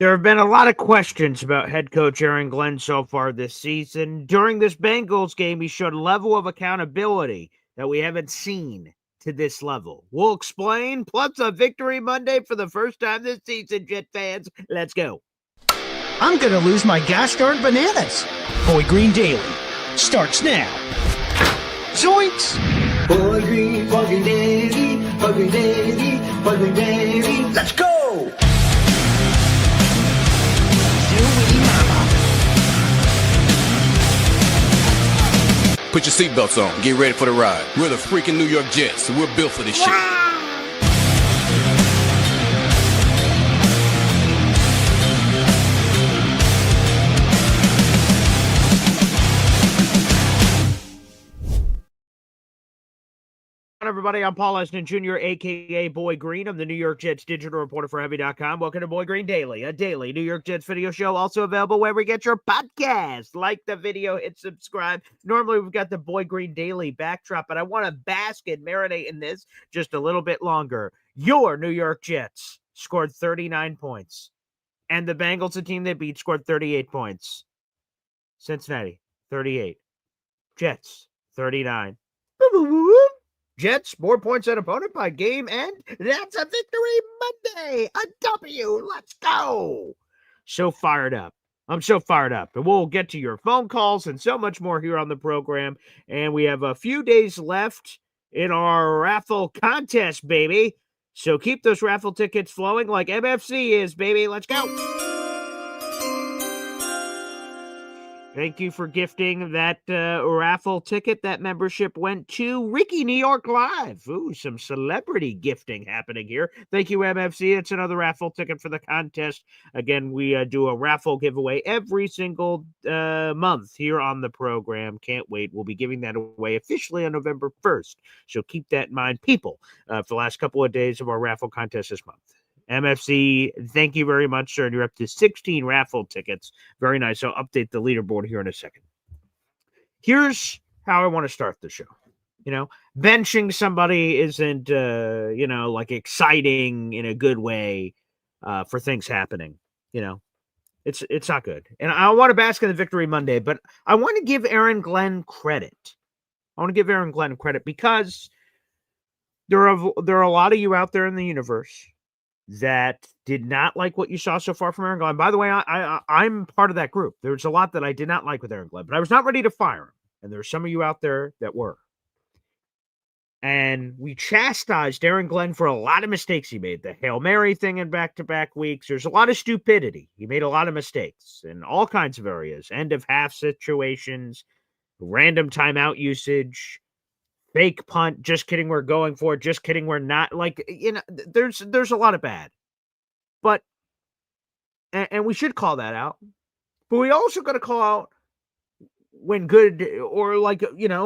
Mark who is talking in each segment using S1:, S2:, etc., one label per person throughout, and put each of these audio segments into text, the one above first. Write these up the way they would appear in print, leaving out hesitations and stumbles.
S1: There have been a lot of questions about head coach Aaron Glenn so far this season. During this Bengals game, he showed a level of accountability that we haven't seen to this level. We'll explain. Plus, a victory Monday for the first time this season, Jet fans. Let's go.
S2: I'm going to lose my gosh darn bananas. Boy Green Daily starts now. Zoinks!
S3: Boy Green Daily, Boy Green Daily, Boy Green Daily. Let's go!
S4: Put your seatbelts on. Get ready for the ride. We're the freaking New York Jets, so we're built for this shit.
S1: Everybody, I'm Paul Eston Jr., a.k.a. Boy Green. I'm the New York Jets digital reporter for Heavy.com. Welcome to Boy Green Daily, a daily New York Jets video show, also available wherever you get your podcast. Like the video, hit subscribe. Normally, we've got the Boy Green Daily backdrop, but I want to bask and marinate in this just a little bit longer. Your New York Jets scored 39 points, and the Bengals, the team they beat, scored 38 points. Cincinnati, 38. Jets, 39. Jets, more points than opponent by game end. That's a victory Monday. A W. Let's go. So fired up. I'm so fired up. And we'll get to your phone calls and so much more here on the program. And we have a few days left in our raffle contest, baby. So keep those raffle tickets flowing like MFC is, baby. Let's go. Thank you for gifting that raffle ticket. That membership went to Ricky New York Live. Ooh, some celebrity gifting happening here. Thank you, MFC. It's another raffle ticket for the contest. Again, we do a raffle giveaway every single month here on the program. Can't wait. We'll be giving that away officially on November 1st. So keep that in mind, people, for the last couple of days of our raffle contest this month. MFC, thank you very much, sir. You're up to 16 raffle tickets. Very nice. I'll update the leaderboard here in a second. Here's how I want to start the show. Benching somebody isn't, like exciting in a good way for things happening. It's not good. And I want to bask in the victory Monday, but I want to give Aaron Glenn credit. Because there are a lot of you out there in the universe that did not like what you saw so far from Aaron Glenn. By the way, I'm part of that group. There's a lot that I did not like with Aaron Glenn, but I was not ready to fire him. And there's some of you out there that were. And we chastised Aaron Glenn for a lot of mistakes he made. The Hail Mary thing in back-to-back weeks. There's a lot of stupidity. He made a lot of mistakes in all kinds of areas. End of half situations, random timeout usage, fake punt, just kidding, we're going for it, just kidding, we're not. There's a lot of bad. But, and we should call that out. But we also got to call out when good, or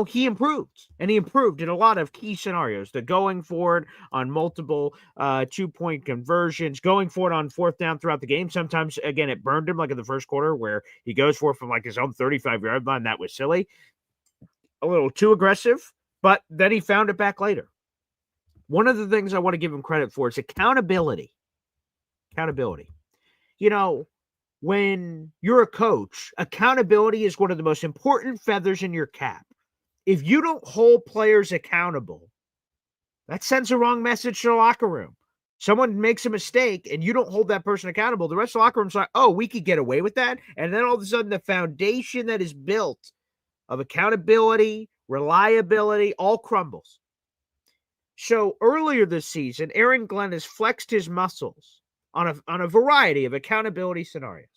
S1: he improved. And he improved in a lot of key scenarios. The going for it on multiple 2-point conversions, going for it on fourth down throughout the game. Sometimes, again, it burned him, like in the first quarter, where he goes for it from his own 35-yard line. That was silly. A little too aggressive. But then he found it back later. One of the things I want to give him credit for is accountability. When you're a coach, accountability is one of the most important feathers in your cap. If you don't hold players accountable, that sends a wrong message to the locker room. Someone makes a mistake and you don't hold that person accountable. The rest of the locker room's like, oh, we could get away with that. And then all of a sudden the foundation that is built of accountability, reliability, all crumbles. So earlier this season, Aaron Glenn has flexed his muscles on a variety of accountability scenarios.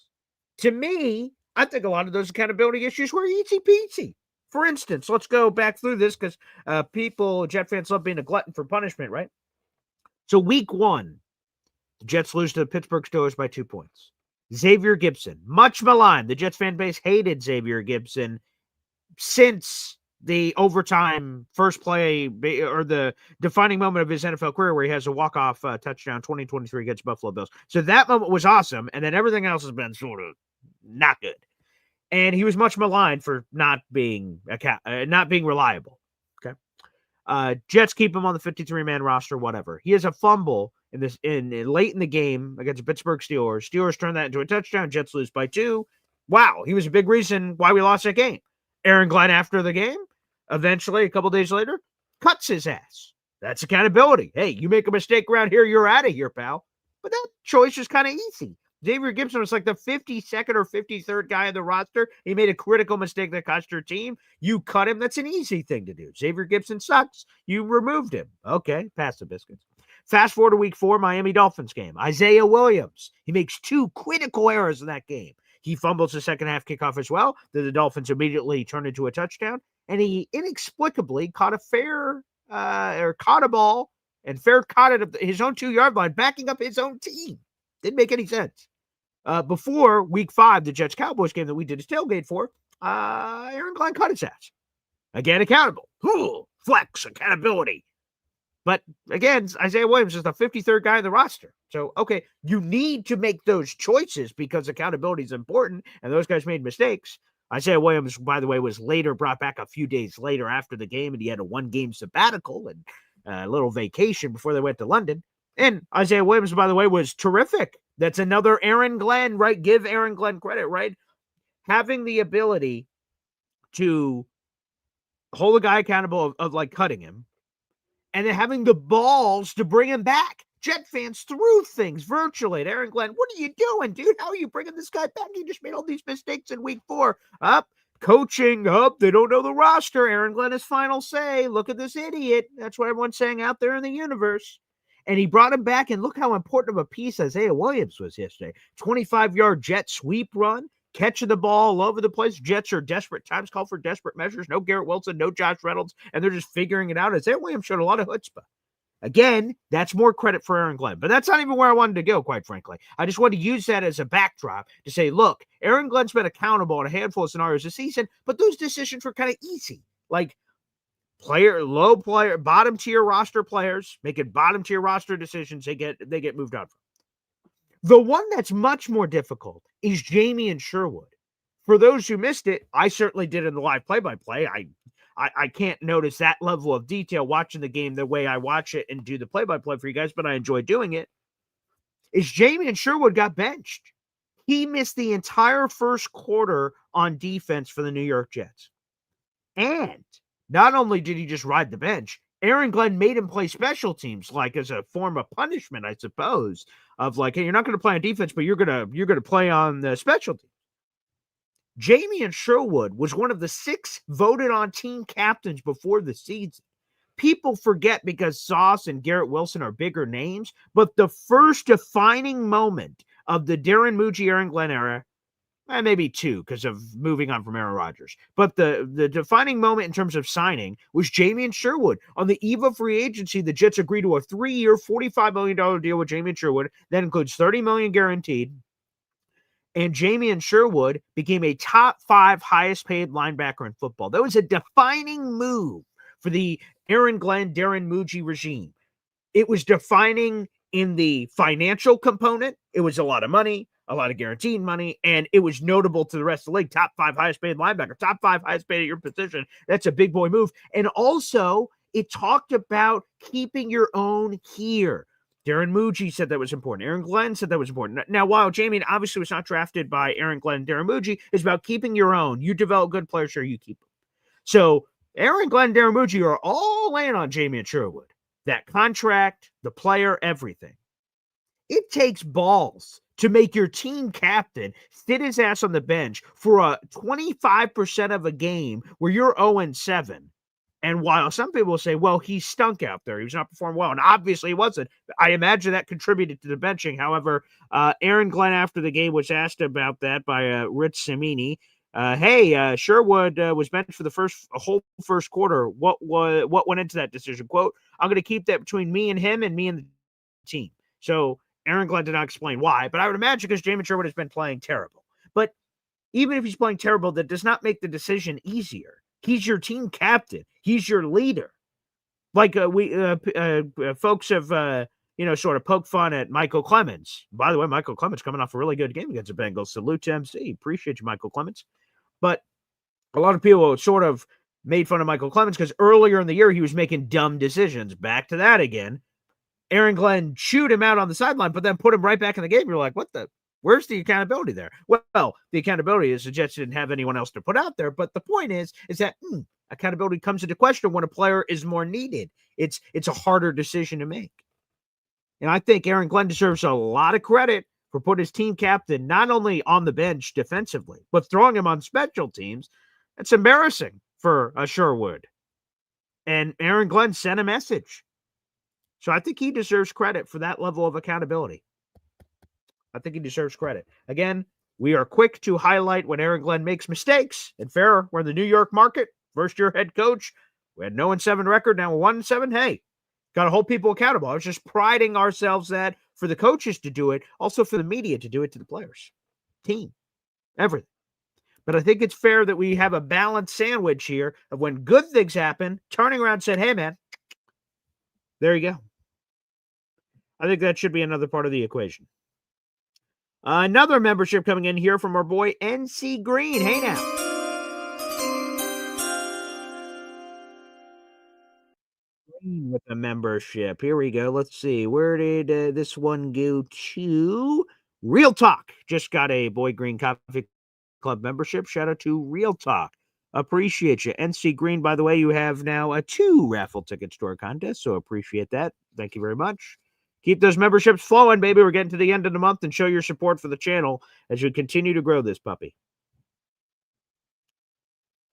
S1: To me, I think a lot of those accountability issues were easy peasy. For instance, let's go back through this because Jet fans love being a glutton for punishment, right? So week 1, the Jets lose to the Pittsburgh Steelers by 2 points. Xavier Gipson, much maligned. The Jets fan base hated Xavier Gipson since the overtime first play, or the defining moment of his NFL career, where he has a walk-off touchdown 2023 against Buffalo Bills. So that moment was awesome, and then everything else has been sort of not good. And he was much maligned for not being reliable. Okay, Jets keep him on the 53-man roster, whatever. He has a fumble in late in the game against the Pittsburgh Steelers. Steelers turn that into a touchdown. Jets lose by 2. Wow, he was a big reason why we lost that game. Aaron Glenn, after the game, eventually, a couple days later, cuts his ass. That's accountability. Hey, you make a mistake around here, you're out of here, pal. But that choice is kind of easy. Xavier Gipson was like the 52nd or 53rd guy on the roster. He made a critical mistake that cost your team. You cut him. That's an easy thing to do. Xavier Gipson sucks. You removed him. Okay, pass the biscuits. Fast forward to week 4, Miami Dolphins game. Isaiah Williams. He makes 2 critical errors in that game. He fumbles the second half kickoff as well. Then the Dolphins immediately turn into a touchdown. And he inexplicably caught a ball and caught it at his own 2-yard line, backing up his own team. Didn't make any sense. Before week 5, the Jets-Cowboys game that we did a tailgate for, Aaron Glenn cut his ass. Again, accountable. Flex, accountability. But again, Isaiah Williams is the 53rd guy on the roster. So, okay, you need to make those choices because accountability is important, and those guys made mistakes. Isaiah Williams, by the way, was later brought back a few days later after the game, and he had a 1-game sabbatical and a little vacation before they went to London. And Isaiah Williams, by the way, was terrific. That's another Aaron Glenn, right? Give Aaron Glenn credit, right? Having the ability to hold a guy accountable of like cutting him, and then having the balls to bring him back. Jet fans threw things virtually at Aaron Glenn. What are you doing, dude? How are you bringing this guy back? He just made all these mistakes in week 4. Coaching, they don't know the roster. Aaron Glenn has final say. Look at this idiot. That's what everyone's saying out there in the universe. And he brought him back, and look how important of a piece Isaiah Williams was yesterday. 25-yard jet sweep run, catching the ball all over the place. Jets are desperate. Times call for desperate measures. No Garrett Wilson, no Josh Reynolds, and they're just figuring it out. Isaiah Williams showed a lot of chutzpah. Again, that's more credit for Aaron Glenn, but that's not even where I wanted to go, quite frankly. I just wanted to use that as a backdrop to say, look, Aaron Glenn's been accountable in a handful of scenarios this season, but those decisions were kind of easy. Like bottom tier roster players making bottom tier roster decisions, they get moved on from. The one that's much more difficult is Jamien Sherwood. For those who missed it, I certainly did in the live play-by-play. I can't notice that level of detail watching the game the way I watch it and do the play-by-play for you guys, but I enjoy doing it. Is Jamien Sherwood got benched. He missed the entire first quarter on defense for the New York Jets. And not only did he just ride the bench, Aaron Glenn made him play special teams, like as a form of punishment, I suppose, of like, hey, you're not going to play on defense, but you're gonna play on the special teams. Jamien Sherwood was one of the 6 voted on team captains before the season. People forget because Sauce and Garrett Wilson are bigger names, but the first defining moment of the Darren Muji, Aaron Glenn era, maybe 2 because of moving on from Aaron Rodgers, but the defining moment in terms of signing was Jamien Sherwood. On the eve of free agency, the Jets agreed to a 3-year, $45 million deal with Jamien Sherwood. That includes $30 million guaranteed. And Jamien Sherwood became a top 5 highest paid linebacker in football. That was a defining move for the Aaron Glenn, Darren Muji regime. It was defining in the financial component. It was a lot of money, a lot of guaranteed money, and it was notable to the rest of the league. Top 5 highest paid linebacker, top 5 highest paid at your position. That's a big boy move. And also, it talked about keeping your own here. Darren Muji said that was important. Aaron Glenn said that was important. Now, while Jamien obviously was not drafted by Aaron Glenn and Darren Muji, it's about keeping your own. You develop good players, sure, you keep them. So Aaron Glenn and Darren Muji are all in on Jamien Sherwood. That contract, the player, everything. It takes balls to make your team captain sit his ass on the bench for a 25% of a game where you're 0-7. And while some people will say, well, he stunk out there, he was not performing well, and obviously he wasn't, I imagine that contributed to the benching. However, Aaron Glenn after the game was asked about that by Rich Cimini. Sherwood was benched for the whole first quarter. What went into that decision? Quote, I'm going to keep that between me and him and me and the team. So Aaron Glenn did not explain why, but I would imagine because Jamien Sherwood has been playing terrible. But even if he's playing terrible, that does not make the decision easier. He's your team captain. He's your leader. Like folks have, sort of poked fun at Michael Clemens. By the way, Michael Clemens coming off a really good game against the Bengals. Salute to MC. Appreciate you, Michael Clemens. But a lot of people sort of made fun of Michael Clemens because earlier in the year he was making dumb decisions. Back to that again. Aaron Glenn chewed him out on the sideline, but then put him right back in the game. You're like, what the? Where's the accountability there? Well, the accountability is the Jets didn't have anyone else to put out there. But the point is that accountability comes into question when a player is more needed. It's a harder decision to make. And I think Aaron Glenn deserves a lot of credit for putting his team captain not only on the bench defensively, but throwing him on special teams. It's embarrassing for a Sherwood. And Aaron Glenn sent a message. So I think he deserves credit for that level of accountability. I think he deserves credit. Again, we are quick to highlight when Aaron Glenn makes mistakes. And fair, we're in the New York market. First-year head coach. We had 0-7 record, now 1-7. Hey, got to hold people accountable. I was just priding ourselves that for the coaches to do it, also for the media to do it to the players, team, everything. But I think it's fair that we have a balanced sandwich here of when good things happen, turning around and saying, hey, man, there you go. I think that should be another part of the equation. Another membership coming in here from our boy NC Green. Hey, now. With the membership. Here we go. Let's see. Where did this one go to? Real Talk. Just got a Boy Green Coffee Club membership. Shout out to Real Talk. Appreciate you. NC Green, by the way, you have now 2 raffle tickets to our contest, so appreciate that. Thank you very much. Keep those memberships flowing, baby. We're getting to the end of the month, and show your support for the channel as we continue to grow this puppy.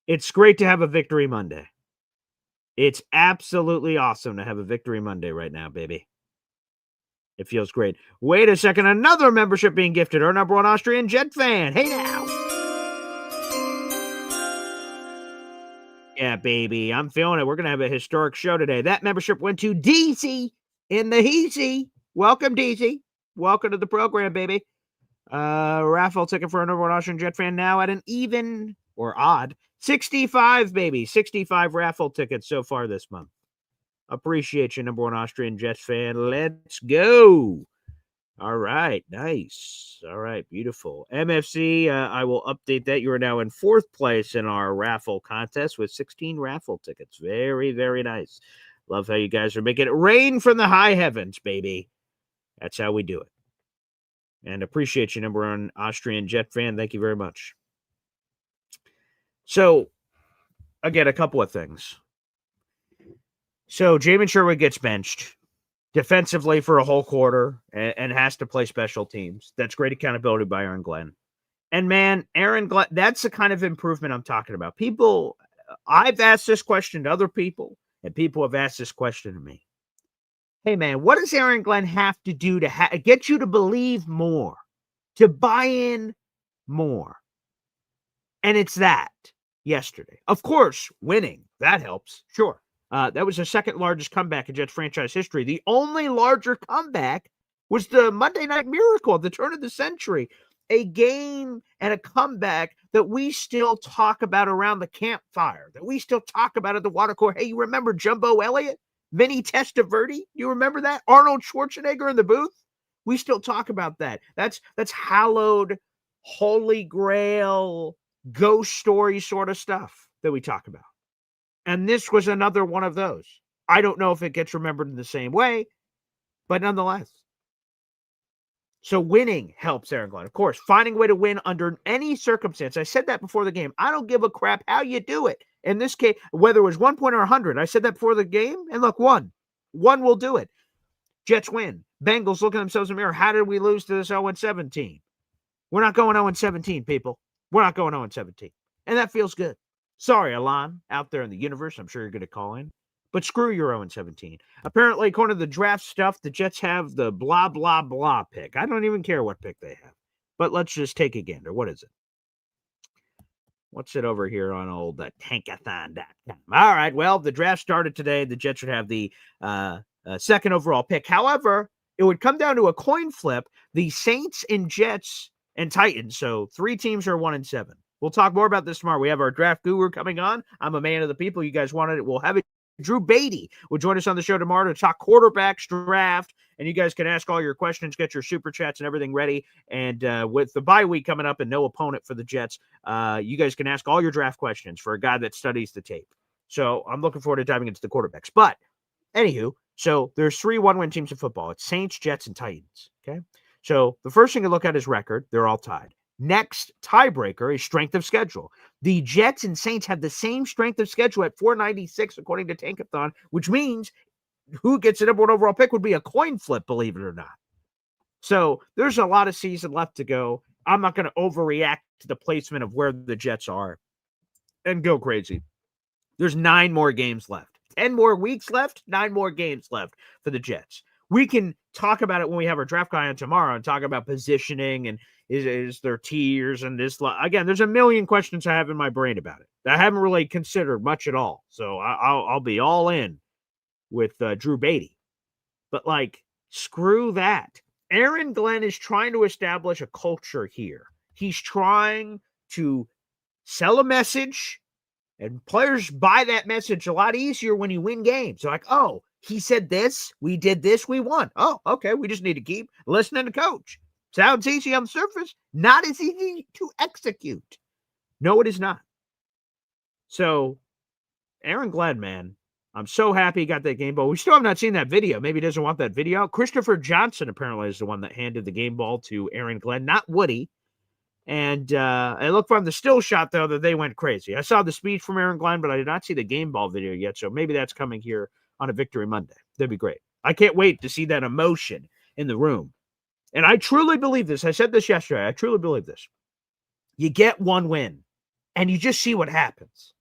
S1: It's great to have a Victory Monday. It's absolutely awesome to have a Victory Monday right now, baby. It feels great. Wait a second. Another membership being gifted. Our number 1 Austrian Jet fan. Hey, now. Yeah, baby. I'm feeling it. We're going to have a historic show today. That membership went to DC in the Heasy. Welcome, DC. Welcome to the program, baby. Raffle ticket for our number 1 Austrian Jet fan now at an even or odd 65, baby. 65 raffle tickets so far this month. Appreciate you, number 1 Austrian Jets fan. Let's go. All right. Nice. All right. Beautiful. MFC, I will update that. You are now in 4th place in our raffle contest with 16 raffle tickets. Very, very nice. Love how you guys are making it rain from the high heavens, baby. That's how we do it. And appreciate you, number 1 Austrian Jet fan. Thank you very much. So, again, a couple of things. So, Jamien Sherwood gets benched defensively for a whole quarter and has to play special teams. That's great accountability by Aaron Glenn. And, man, Aaron Glenn, that's the kind of improvement I'm talking about. People, I've asked this question to other people, and people have asked this question to me. Hey, man, what does Aaron Glenn have to do to get you to believe more, to buy in more? And it's that yesterday. Of course, winning, that helps. Sure. That was the 2nd largest comeback in Jets franchise history. The only larger comeback was the Monday Night Miracle at the turn of the century. A game and a comeback that we still talk about around the campfire, that we still talk about at the water cooler. Hey, you remember Jumbo Elliott? Vinny Testaverde? You remember that? Arnold Schwarzenegger in the booth? We still talk about that. That's hallowed, holy grail, ghost story sort of stuff that we talk about. And this was another one of those. I don't know if it gets remembered in the same way, but nonetheless. So winning helps Aaron Glenn. Of course, finding a way to win under any circumstance. I said that before the game. I don't give a crap how you do it. In this case, whether it was 1 point or 100, I said that before the game, and look, one will do it. Jets win. Bengals look at themselves in the mirror. How did we lose to this 0-17? We're not going 0-17, people. We're not going 0-17. And that feels good. Sorry, Alon, out there in the universe. I'm sure you're going to call in. But screw your 0-17. Apparently, according to the draft stuff, the Jets have the blah, blah, blah pick. I don't even care what pick they have. But let's just take a gander. What is it? What's it over here on old tankathon.com? All right, well, the draft started today. The Jets would have the 2nd overall pick. However, it would come down to a coin flip. The Saints and Jets and Titans. So 3 teams are 1-7. We'll talk more about this tomorrow. We have our draft guru coming on. I'm a man of the people. You guys wanted it. We'll have it. Drew Beatty will join us on the show tomorrow to talk quarterbacks draft. And you guys can ask all your questions, get your super chats and everything ready. And with the bye week coming up and no opponent for the Jets, you guys can ask all your draft questions for a guy that studies the tape. So I'm looking forward to diving into the quarterbacks. But anywho, so there's 3 one-win teams in football. It's Saints, Jets, and Titans. Okay. So the first thing to look at is record. They're all tied. Next tiebreaker is strength of schedule. The Jets and Saints have the same strength of schedule at 496, according to Tankathon, which means who gets the number 1 overall pick would be a coin flip, believe it or not. So there's a lot of season left to go. I'm not going to overreact to the placement of where the Jets are and go crazy. There's 9 more games left. 10 more weeks left, 9 more games left for the Jets. We can talk about it when we have our draft guy on tomorrow and talk about positioning and is there tiers and this. Again, there's a million questions I have in my brain about it. I haven't really considered much at all. So I'll be all in with Drew Beatty. But, like, screw that. Aaron Glenn is trying to establish a culture here. He's trying to sell a message, and players buy that message a lot easier when you win games. They're like, oh, he said this, we did this, we won. Oh, okay, we just need to keep listening to coach. Sounds easy on the surface, not as easy to execute. No, it is not. So, Aaron Glenn, man, I'm so happy he got that game ball. We still have not seen that video. Maybe he doesn't want that video. Christopher Johnson apparently is the one that handed the game ball to Aaron Glenn, not Woody. And I look from the still shot, though, that they went crazy. I saw the speech from Aaron Glenn, but I did not see the game ball video yet. So maybe that's coming here on a Victory Monday. That'd be great. I can't wait to see that emotion in the room. And I truly believe this. I said this yesterday. I truly believe this. You get one win, and you just see what happens.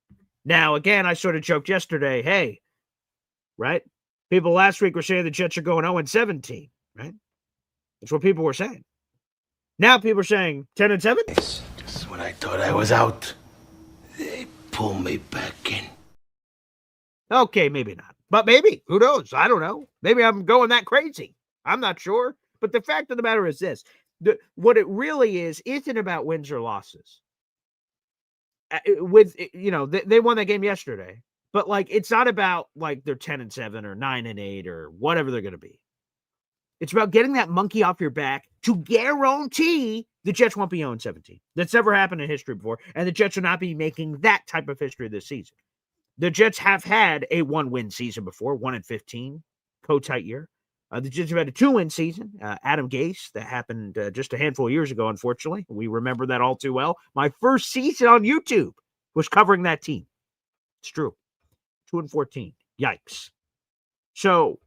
S1: Now, again, I sort of joked yesterday, hey, right? People last week were saying the Jets are going 0-17, right? That's what people were saying. Now people are saying 10-7.
S3: Just when I thought I was out, they pull me back in.
S1: Okay, maybe not. But maybe. Who knows? I don't know. Maybe I'm going that crazy. I'm not sure. But the fact of the matter is this. What it really is isn't about wins or losses. They won that game yesterday. But, like, it's not about, like, they're 10-7 or 9-8 or whatever they're going to be. It's about getting that monkey off your back to guarantee the Jets won't be 0-17. That's never happened in history before, and the Jets will not be making that type of history this season. The Jets have had a 1-win season before, 1-15, co-tight year. The Jets have had a 2-win season. Adam Gase, that happened just a handful of years ago, unfortunately. We remember that all too well. My first season on YouTube was covering that team. It's true. 2-14. Yikes. So,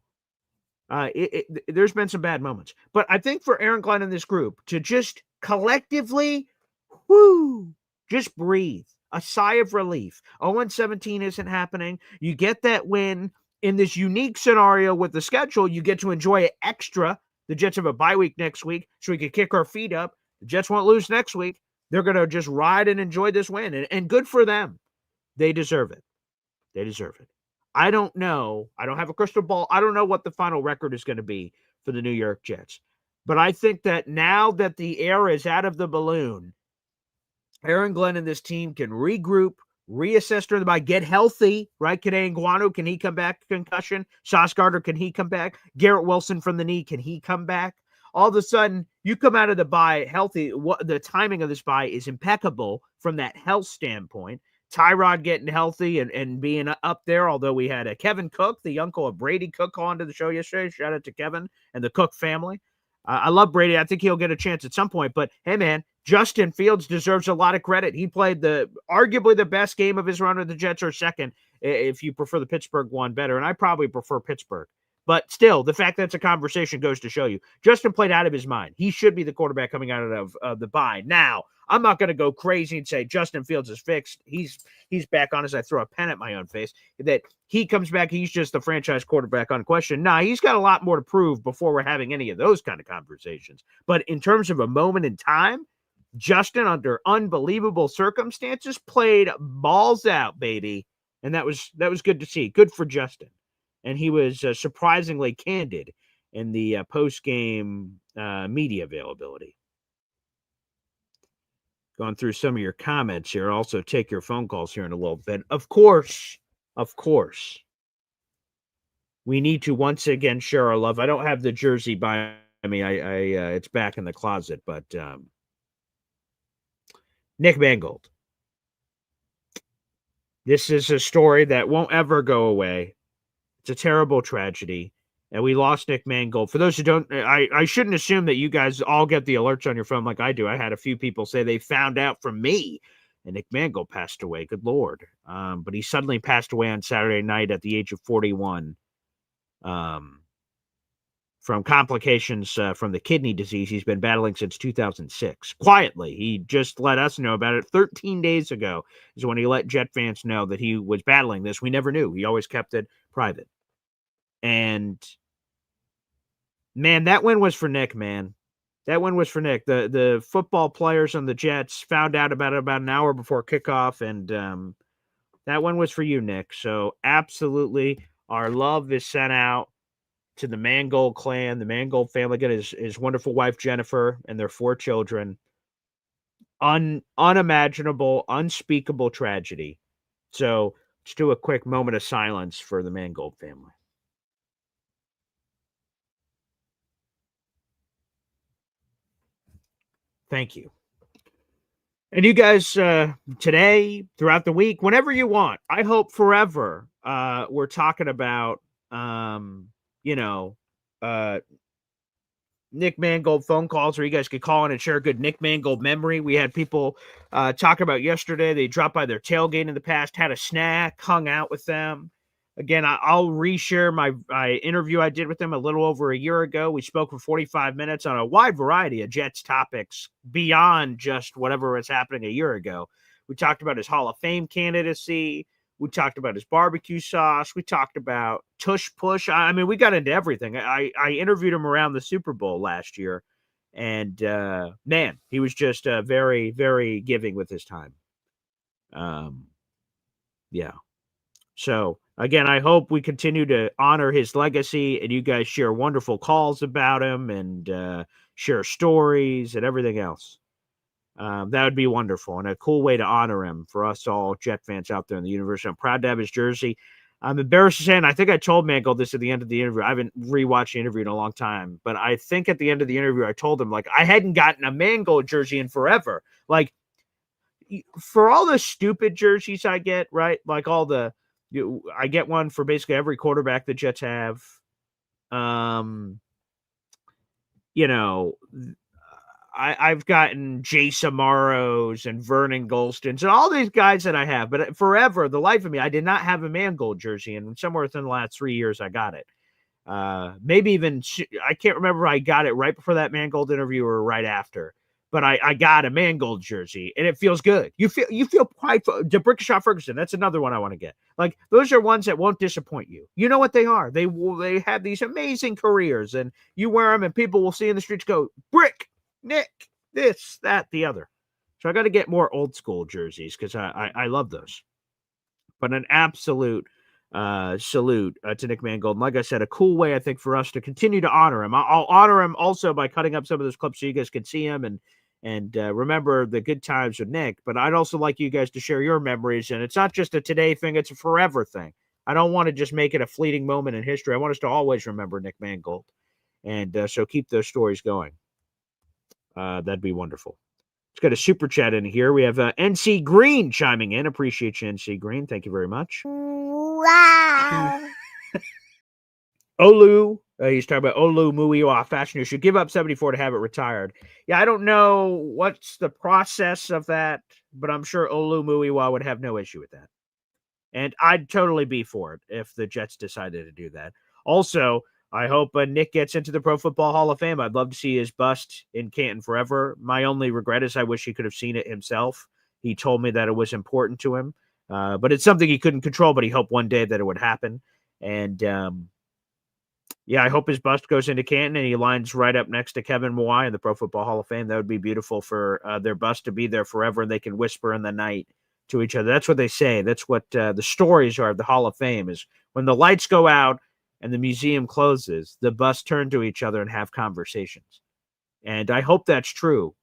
S1: there's been some bad moments. But I think for Aaron Glenn and this group to just collectively, just breathe. A sigh of relief. 0-17 isn't happening. You get that win in this unique scenario with the schedule. You get to enjoy it extra. The Jets have a bye week next week, so we can kick our feet up. The Jets won't lose next week. They're going to just ride and enjoy this win. And good for them. They deserve it. They deserve it. I don't know. I don't have a crystal ball. I don't know what the final record is going to be for the New York Jets. But I think that now that the air is out of the balloon, Aaron Glenn and this team can regroup, reassess during the bye, get healthy, right? Kene Nguanu, can he come back? Concussion. Sauce Gardner, can he come back? Garrett Wilson from the knee, can he come back? All of a sudden, you come out of the bye healthy. The timing of this bye is impeccable from that health standpoint. Tyrod getting healthy and being up there, although we had Kevin Cook, the uncle of Brady Cook, on to the show yesterday. Shout out to Kevin and the Cook family. I love Brady. I think he'll get a chance at some point. But, hey, man, Justin Fields deserves a lot of credit. He played arguably the best game of his run with the Jets, or second, if you prefer the Pittsburgh one better. And I probably prefer Pittsburgh. But still, the fact that it's a conversation goes to show you. Justin played out of his mind. He should be the quarterback coming out of the bye. Now, I'm not going to go crazy and say Justin Fields is fixed. He's back on as I throw a pen at my own face. That he comes back, he's just the franchise quarterback on question. Nah, he's got a lot more to prove before we're having any of those kind of conversations. But in terms of a moment in time, Justin, under unbelievable circumstances, played balls out, baby. And that was good to see. Good for Justin. And he was surprisingly candid in the post-game media availability. Going through some of your comments here. I'll also take your phone calls here in a little bit. Of course, we need to once again share our love. I don't have the jersey by me. It's back in the closet, but Nick Mangold. This is a story that won't ever go away. It's a terrible tragedy. And we lost Nick Mangold. For those who don't, I shouldn't assume that you guys all get the alerts on your phone like I do. I had a few people say they found out from me and Nick Mangold passed away. Good Lord. But he suddenly passed away on Saturday night at the age of 41 from complications from the kidney disease he's been battling since 2006. Quietly, he just let us know about it 13 days ago is when he let Jet fans know that he was battling this. We never knew. He always kept it private. And man, that win was for Nick, man. That win was for Nick. The football players on the Jets found out about it about an hour before kickoff, and that one was for you, Nick. So absolutely, our love is sent out to the Mangold clan, the Mangold family, again, his wonderful wife, Jennifer, and their 4 children. Unimaginable, unspeakable tragedy. So let's do a quick moment of silence for the Mangold family. Thank you. And you guys, today, throughout the week, whenever you want, I hope forever, we're talking about, Nick Mangold phone calls where you guys could call in and share a good Nick Mangold memory. We had people talk about yesterday. They dropped by their tailgate in the past, had a snack, hung out with them. Again, I'll reshare my interview I did with him a little over a year ago. We spoke for 45 minutes on a wide variety of Jets topics beyond just whatever was happening a year ago. We talked about his Hall of Fame candidacy. We talked about his barbecue sauce. We talked about tush push. I mean, we got into everything. I interviewed him around the Super Bowl last year. And, man, he was just very, very giving with his time. Yeah. So, again, I hope we continue to honor his legacy and you guys share wonderful calls about him and share stories and everything else. That would be wonderful and a cool way to honor him for us all Jet fans out there in the universe. I'm proud to have his jersey. I'm embarrassed to say, and I think I told Mangold this at the end of the interview. I haven't rewatched the interview in a long time, but I think at the end of the interview, I told him, like, I hadn't gotten a Mangold jersey in forever. Like, for all the stupid jerseys I get, right? Like I get one for basically every quarterback the Jets have. I've gotten Jace Amaros and Vernon Golstons and all these guys that I have, but forever, the life of me, I did not have a Mangold jersey, and somewhere within the last 3 years, I got it. Maybe even, I can't remember if I got it right before that Mangold interview or right after, but I got a Mangold jersey, and it feels good. You feel quite, DeBrickashaw Ferguson, that's another one I want to get. Like, those are ones that won't disappoint you. You know what they are. They have these amazing careers, and you wear them, and people will see in the streets go, Brick, Nick, this, that, the other. So I got to get more old school jerseys because I love those. But an absolute salute to Nick Mangold. And like I said, a cool way, I think, for us to continue to honor him. I'll honor him also by cutting up some of those clips so you guys can see him and remember the good times with Nick. But I'd also like you guys to share your memories. And it's not just a today thing, it's a forever thing. I don't want to just make it a fleeting moment in history. I want us to always remember Nick Mangold. And so keep those stories going. That'd be wonderful. Let's get a super chat in here. We have NC Green chiming in. Appreciate you, NC Green. Thank you very much.
S5: Wow.
S1: Olu, he's talking about Olu Muiwa Fashion. You should give up 74 to have it retired. Yeah, I don't know what's the process of that, but I'm sure Olu Muiwa would have no issue with that. And I'd totally be for it if the Jets decided to do that. Also, I hope Nick gets into the Pro Football Hall of Fame. I'd love to see his bust in Canton forever. My only regret is I wish he could have seen it himself. He told me that it was important to him, but it's something he couldn't control, but he hoped one day that it would happen. And, yeah, I hope his bust goes into Canton and he lines right up next to Kevin Mawai in the Pro Football Hall of Fame. That would be beautiful for their bust to be there forever, and they can whisper in the night to each other. That's what they say. That's what the stories are of the Hall of Fame is when the lights go out and the museum closes, the busts turn to each other and have conversations. And I hope that's true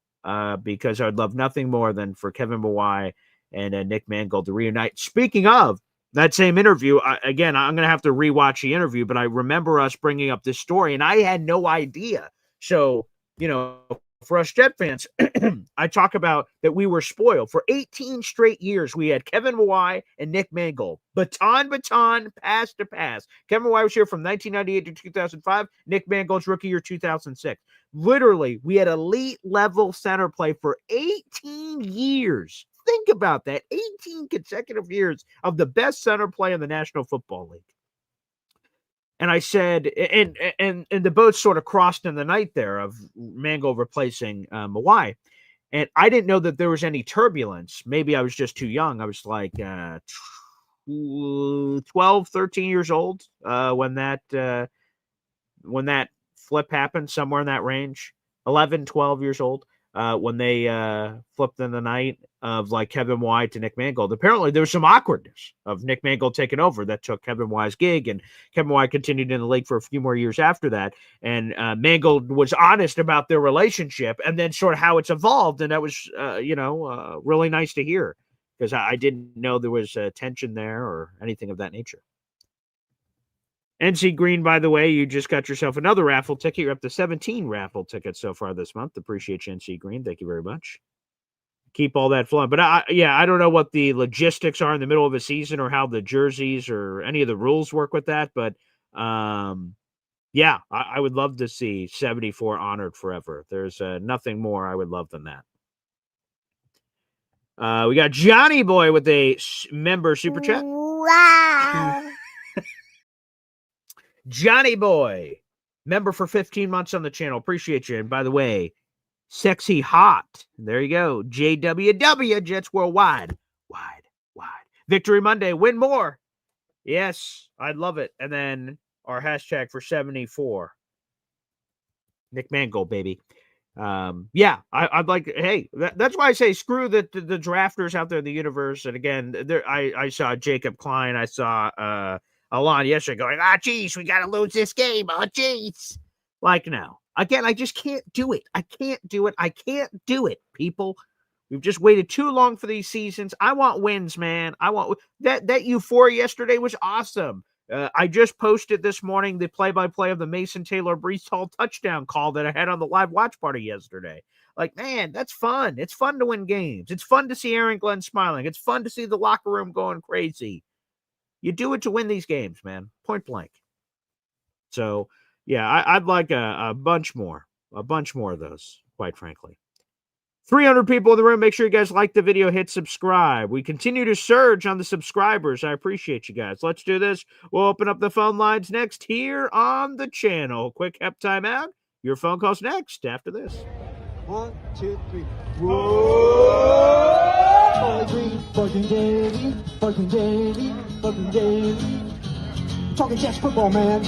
S1: because I'd love nothing more than for Kevin Mawai and Nick Mangold to reunite. Speaking of that same interview, again, I'm going to have to rewatch the interview, but I remember us bringing up this story, and I had no idea. So, for us Jet fans, I talk about that we were spoiled. For 18 straight years, we had Kevin Mawae and Nick Mangold. Baton, pass to pass. Kevin Mawae was here from 1998 to 2005. Nick Mangold's rookie year, 2006. Literally, we had elite level center play for 18 years. Think about that. 18 consecutive years of the best center play in the National Football League. And I said, and the boats sort of crossed in the night there of Mangold replacing Mawae. And I didn't know that there was any turbulence. Maybe I was just too young. I was like 12, 13 years old when that flip happened, somewhere in that range. 11, 12 years old when they flipped in the night of like Kevin Mawae to Nick Mangold. Apparently there was some awkwardness of Nick Mangold taking over that took Kevin Mawae's gig, and Kevin Mawae continued in the league for a few more years after that. And Mangold was honest about their relationship and then sort of how it's evolved. And that was, really nice to hear, because I didn't know there was tension there or anything of that nature. NC Green, by the way, you just got yourself another raffle ticket. You're up to 17 raffle tickets so far this month. Appreciate you, NC Green. Thank you very much. Keep all that flowing. But I don't know what the logistics are in the middle of a season or how the jerseys or any of the rules work with that. But I would love to see 74 honored forever. There's nothing more I would love than that. We got Johnny Boy with a member super chat.
S5: Wow.
S1: Johnny Boy, member for 15 months on the channel. Appreciate you. And by the way, sexy hot. There you go. JWW, Jets Worldwide. Wide. Victory Monday. Win more. Yes, I'd love it. And then our hashtag for 74. Nick Mangold, baby. I'd like, hey, that's why I say screw the drafters out there in the universe. And again, I saw Jacob Klein. I saw Alon yesterday going, geez, we got to lose this game. Oh, geez. Like, no. Again, I just can't do it. I can't do it, people. We've just waited too long for these seasons. I want wins, man. I want that euphoria yesterday was awesome. I just posted this morning the play-by-play of the Mason Taylor Breece Hall touchdown call that I had on the live watch party yesterday. Like, man, that's fun. It's fun to win games. It's fun to see Aaron Glenn smiling. It's fun to see the locker room going crazy. You do it to win these games, man. Point blank. So, yeah, I'd like a bunch more of those, quite frankly. 300 people in the room. Make sure you guys like the video, hit subscribe. We continue to surge on the subscribers. I appreciate you guys. Let's do this. We'll open up the phone lines next here on the channel. Quick hep timeout. Your phone calls next after this.
S3: 1, 2, 3. Whoa! Bugging daily. Talking Jets football, man.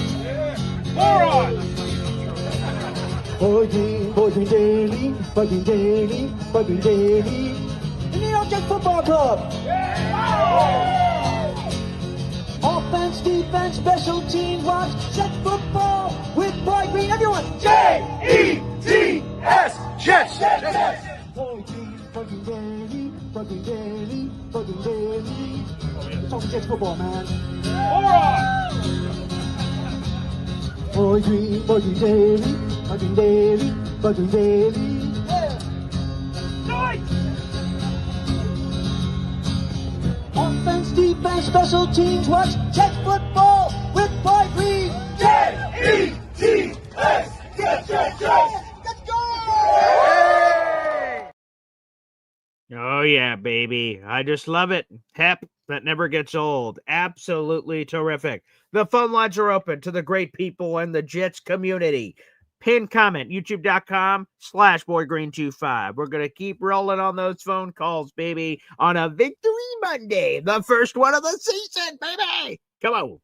S3: Bugging daily. The New York Jets Football Club. Offense, defense, special teams, watch Jets football with Boy Green. Everyone, J-E-T-S, Jets. Boy Green, bugging daily. Talking Jets football, man. Boy Green, bugging daily. Offense, defense, special teams, watch Jets football with Boy Green. J-E-T-S, Jets. Let's go!
S1: Oh, yeah, baby. I just love it. Hep, that never gets old. Absolutely terrific. The phone lines are open to the great people in the Jets community. Pin comment, youtube.com/boygreen25. We're going to keep rolling on those phone calls, baby, on a Victory Monday, the first one of the season, baby. Come on.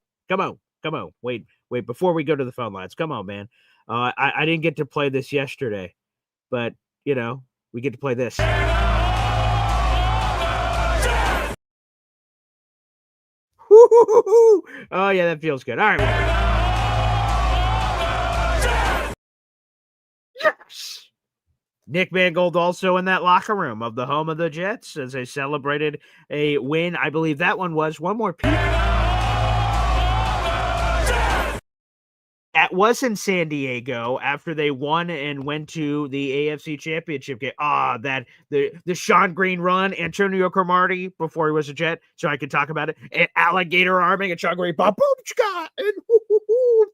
S1: Wait, before we go to the phone lines. Come on, man. I didn't get to play this yesterday, but, we get to play this. Woo-hoo-hoo-hoo. Oh, yeah, that feels good. All right. Yes! Nick Mangold also in that locker room of the home of the Jets as they celebrated a win. I believe that one was one more piece. That was in San Diego after they won and went to the AFC Championship game. That the Sean Green run, Antonio Cromartie before he was a Jet, so I could talk about it. And alligator arming and Sean Green, boom, and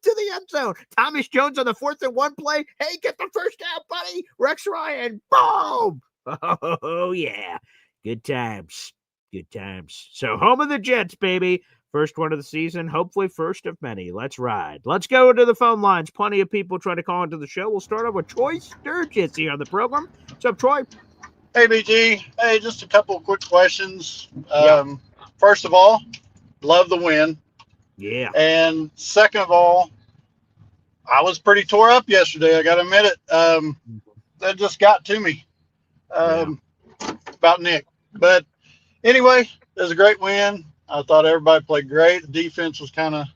S1: to the end zone. Thomas Jones on the 4th-and-1 play. Hey, get the first down, buddy. Rex Ryan, boom. Oh yeah, good times, good times. So home of the Jets, baby. First one of the season, hopefully first of many. Let's ride. Let's go to the phone lines. Plenty of people trying to call into the show. We'll start off with Troy Sturgis here on the program. What's up, Troy?
S6: Hey, BG. Hey, just a couple of quick questions.
S1: Yep.
S6: First of all, love the win.
S1: Yeah.
S6: And second of all, I was pretty tore up yesterday. I got to admit it. That just got to me about Nick. But anyway, it was a great win. I thought everybody played great. The defense was kind of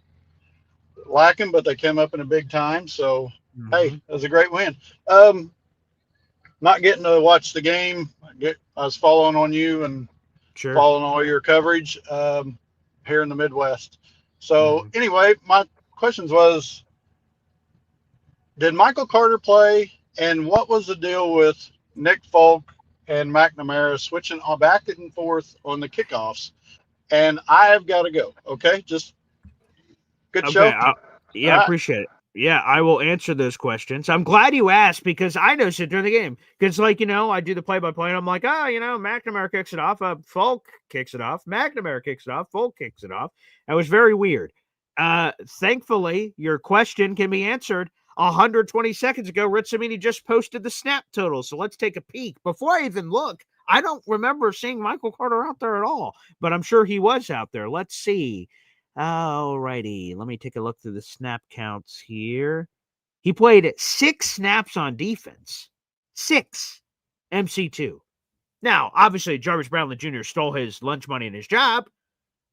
S6: lacking, but they came up in a big time. So, hey, it was a great win. Not getting to watch the game. I was following on you and following all your coverage here in the Midwest. So, anyway, my questions was, did Michael Carter play, and what was the deal with Nick Folk and McNamara switching back and forth on the kickoffs? And I have got to go. Okay, just good show.
S1: I appreciate it. Yeah, I will answer those questions. I'm glad you asked because I noticed it during the game. Because, I do the play-by-play, and I'm like, McNamara kicks it off, Folk kicks it off, McNamara kicks it off, Folk kicks it off. That was very weird. Thankfully, your question can be answered. 120 seconds ago, Rich Cimini just posted the snap total. So let's take a peek. Before I even look, I don't remember seeing Michael Carter out there at all, but I'm sure he was out there. Let's see. All righty. Let me take a look through the snap counts here. He played 6 snaps on defense. 6. MC2. Now, obviously, Jarvis Brownlee Jr. stole his lunch money and his job.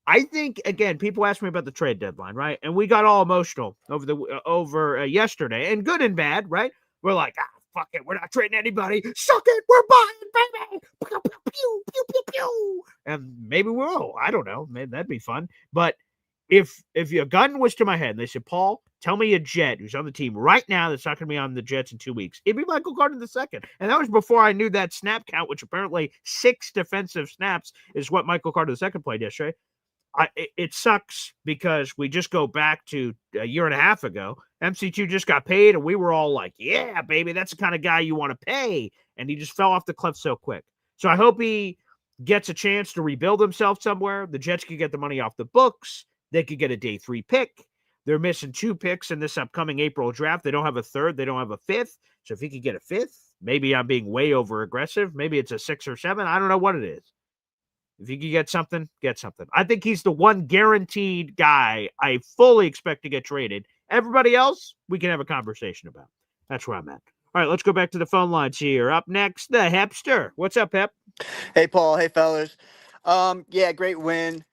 S1: I think, again, people asked me about the trade deadline, right? And we got all emotional over yesterday, and good and bad, right? We're like, fuck it, we're not trading anybody. Suck it, we're buying, baby. Pew, pew, pew, pew, pew, pew. And maybe we will. I don't know. Maybe that'd be fun. But if your gun was to my head and they said, Paul, tell me a Jet who's on the team right now that's not going to be on the Jets in 2 weeks, it'd be Michael Carter II. And that was before I knew that snap count, which apparently 6 defensive snaps is what Michael Carter II played yesterday. It sucks because we just go back to a year and a half ago. MC2 just got paid, and we were all like, yeah, baby, that's the kind of guy you want to pay. And he just fell off the cliff so quick. So I hope he gets a chance to rebuild himself somewhere. The Jets could get the money off the books. They could get a day 3 pick. They're missing 2 picks in this upcoming April draft. They don't have a 3rd. They don't have a 5th. So if he could get a 5th, maybe I'm being way over aggressive. Maybe it's a 6 or 7. I don't know what it is. If you can get something, get something. I think he's the one guaranteed guy I fully expect to get traded. Everybody else, we can have a conversation about. That's where I'm at. All right, let's go back to the phone lines here. Up next, the Hepster. What's up, Hep?
S7: Hey, Paul. Hey, fellas. Yeah, great win.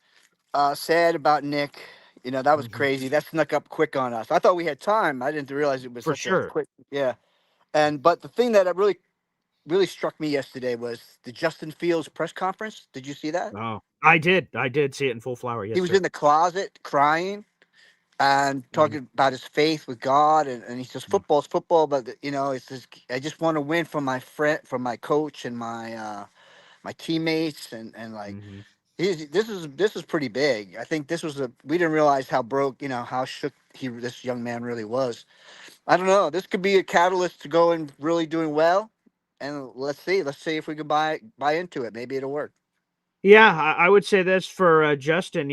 S7: Sad about Nick. That was crazy. That snuck up quick on us. I thought we had time. I didn't realize it was
S1: For
S7: such
S1: sure.
S7: a quick. Yeah. But the thing that really struck me yesterday was the Justin Fields press conference. Did you see that?
S1: Oh, I did. I did see it in full flower. Yes,
S7: he was in the closet crying and talking about his faith with God, and he says football's football, but it's just, I just want to win from my friend, from my coach, and my teammates, and like this is pretty big. I think this was we didn't realize how broke, how shook this young man really was. I don't know. This could be a catalyst to go and really doing well. And let's see if we can buy into it. Maybe it'll work.
S1: Yeah, I would say this for Justin,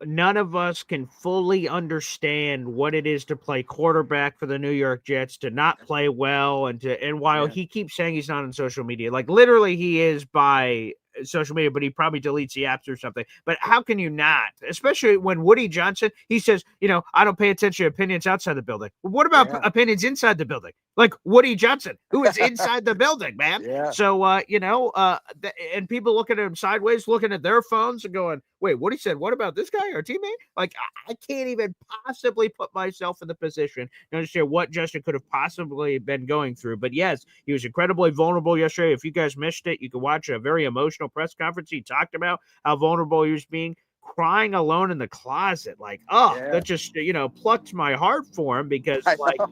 S1: none of us can fully understand what it is to play quarterback for the New York Jets, to not play well, and while he keeps saying he's not on social media, like literally he is by social media, but he probably deletes the apps or something. But how can you not? Especially when Woody Johnson, he says, I don't pay attention to opinions outside the building. Well, what about opinions inside the building? Like Woody Johnson, who is inside the building, man.
S7: Yeah.
S1: So, and people looking at him sideways, looking at their phones and going, wait, Woody said, what about this guy, our teammate? Like, I can't even possibly put myself in the position to understand what Justin could have possibly been going through. But yes, he was incredibly vulnerable yesterday. If you guys missed it, you can watch a very emotional press conference. He talked about how vulnerable he was being. crying alone in the closet. Like, oh,
S7: Yeah.
S1: that just plucked my heart for him because
S7: I
S1: like,
S7: know.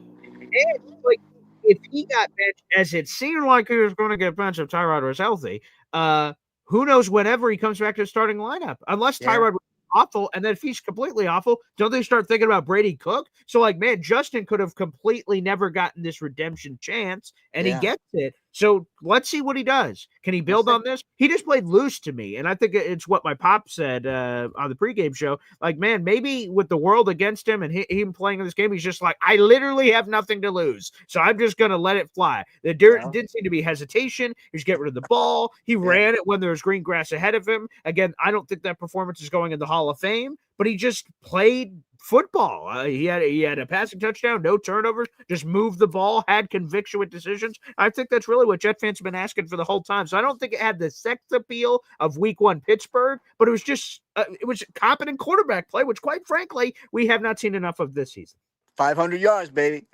S1: like if he got benched, as it seemed like he was going to get benched if Tyrod was healthy, who knows whenever he comes back to the starting lineup, unless
S7: Yeah.
S1: Tyrod was awful. And then if he's completely awful, don't they start thinking about Brady Cook? So like, man, Justin could have completely never gotten this redemption chance, and he
S7: Yeah.
S1: gets it. So let's see what he does. Can he build on this? He just played loose to me, and I think it's what my pop said on the pregame show. Like, man, maybe with the world against him and him playing in this game, he's just like, I literally have nothing to lose, so I'm just gonna let it fly. There did seem to be hesitation. He was getting rid of the ball. He ran it when there was green grass ahead of him. Again, I don't think that performance is going in the Hall of Fame, but he just played football. He had a passing touchdown, no turnovers, just moved the ball, had conviction with decisions. I think that's really what Jet fans have been asking for the whole time. So I don't think it had the sex appeal of Week 1 Pittsburgh, but it was just it was competent quarterback play, which quite frankly we have not seen enough of this season.
S7: 500 yards, baby.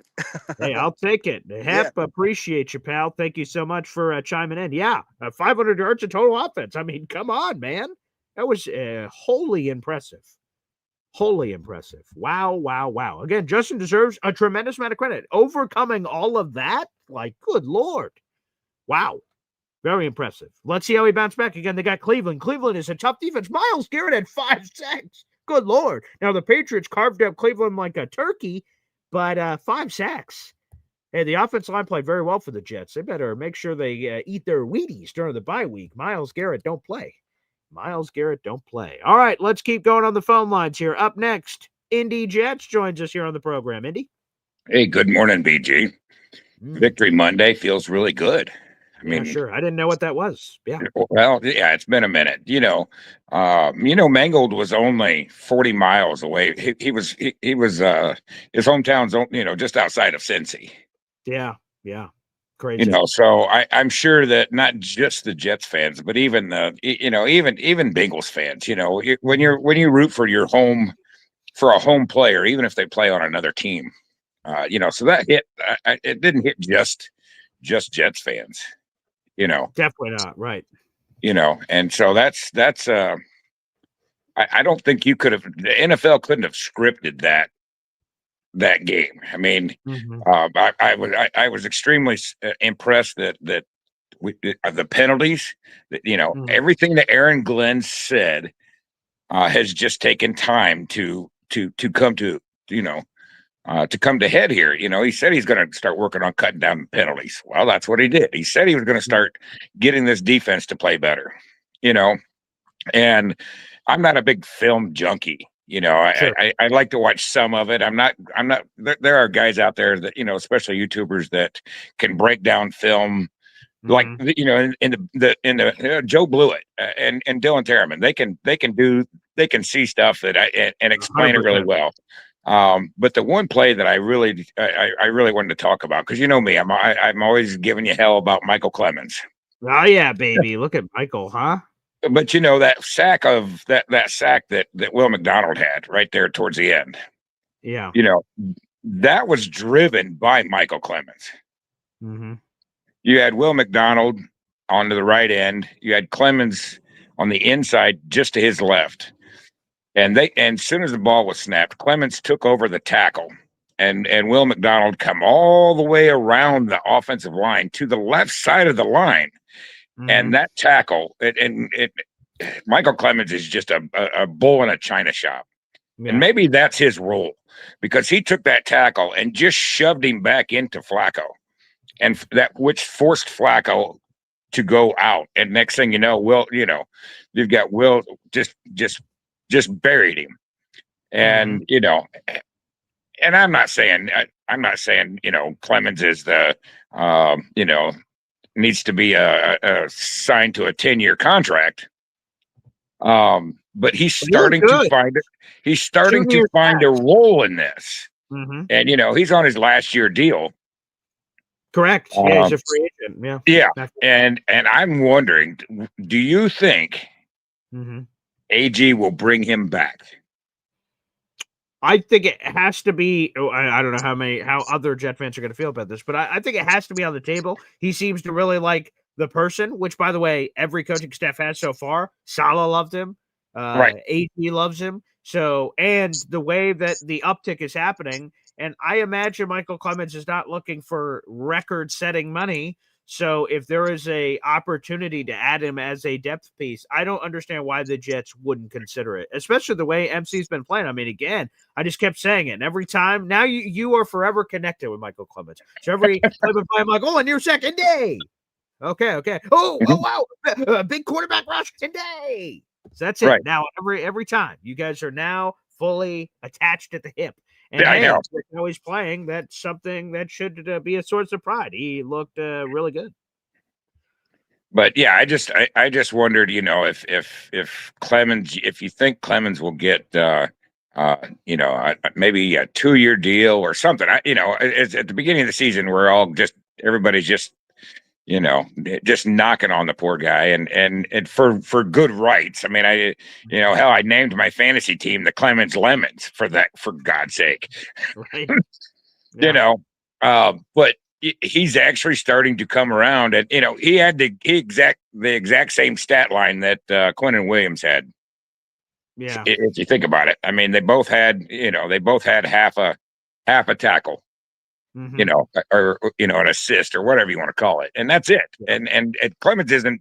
S1: Hey, I'll take it. Hep, appreciate you, pal. Thank you so much for chiming in. Yeah, 500 yards of total offense. I mean, come on, man. That was wholly impressive. Wholly impressive. Wow, wow, wow. Again, Justin deserves a tremendous amount of credit. Overcoming all of that, like, good Lord. Wow. Very impressive. Let's see how he bounced back. Again, they got Cleveland. Cleveland is a tough defense. Myles Garrett had 5 sacks. Good Lord. Now, the Patriots carved up Cleveland like a turkey, but 5 sacks. Hey, the offensive line played very well for the Jets. They better make sure they eat their Wheaties during the bye week. Myles Garrett, don't play. Myles Garrett, don't play. All right, let's keep going on the phone lines here. Up next, Indy Jets joins us here on the program. Indy?
S8: Hey, good morning, BG. Victory Monday feels really good. I mean,
S1: sure. I didn't know what that was. Yeah.
S8: Well, yeah, it's been a minute. Mangold was only 40 miles away. He was his hometown's just outside of Cincy.
S1: Yeah. Crazy.
S8: So I'm sure that not just the Jets fans, but even even Bengals fans, when you root for a home player, even if they play on another team, so that hit, it didn't hit just Jets fans,
S1: Definitely not. Right.
S8: And so that's I don't think the NFL couldn't have scripted that game. I mean, I was extremely impressed that the penalties, that everything that Aaron Glenn said has just taken time to come to head here. He said he's going to start working on cutting down penalties. Well, that's what he did. He said he was going to start getting this defense to play better. And I'm not a big film junkie.
S1: Sure.
S8: I like to watch some of it. I'm not. There are guys out there that especially YouTubers that can break down film, like in the Joe Blewett and Dylan Terraman. They can see stuff that and explain 100%. It really well. But the one play that I really wanted to talk about, because me, I'm always giving you hell about Michael Clemens.
S1: Oh yeah, baby. Look at Michael, huh?
S8: But that sack that Will McDonald had right there towards the end.
S1: Yeah.
S8: That was driven by Michael Clemens.
S1: Mm-hmm.
S8: You had Will McDonald onto the right end. You had Clemens on the inside, just to his left. And as soon as the ball was snapped, Clemens took over the tackle, and Will McDonald come all the way around the offensive line to the left side of the line. And that tackle, Michael Clemens is just a bull in a china shop. Yeah. And maybe that's his role, because he took that tackle and just shoved him back into Flacco, and which forced Flacco to go out. And next thing you know, you've got Will just buried him. And and I'm not saying Clemens is the needs to be signed to a 10-year contract. But he's starting to find it. He's starting to find a role in this. And he's on his last year deal.
S1: Correct. Yeah, he's a free agent.
S8: Yeah. And I'm wondering, do you think AG will bring him back?
S1: I think it has to be. I don't know how other Jet fans are going to feel about this, but I think it has to be on the table. He seems to really like the person, which, by the way, every coaching staff has so far. Saleh loved him.
S8: Right.
S1: AD loves him. So, and the way that the uptick is happening, and I imagine Michael Clemens is not looking for record-setting money. So, if there is a opportunity to add him as a depth piece, I don't understand why the Jets wouldn't consider it, especially the way MC's been playing. I mean, again, I just kept saying it. And every time, now you are forever connected with Michael Clemens. So every time I'm like, oh, on your second day. Okay. Oh, wow. Big quarterback rush today. So that's it.
S8: Right.
S1: Now every time you guys are now fully attached at the hip. And
S8: Yeah, I know.
S1: how he's playing, that's something that should be a source of pride. He looked really good.
S8: But yeah, I just wondered, if Clemens, if you think Clemens will get, maybe a 2-year deal or something. It's at the beginning of the season, everybody's just, just knocking on the poor guy, and for good rights. I mean, hell, I named my fantasy team the Clemens Lemons for God's sake.
S1: Right. Yeah.
S8: But he's actually starting to come around, and he had the exact same stat line that Quinnen Williams had.
S1: Yeah.
S8: If you think about it, I mean, they both had half a tackle, or an assist or whatever you want to call it, and that's it.
S1: Yeah.
S8: And Clemens isn't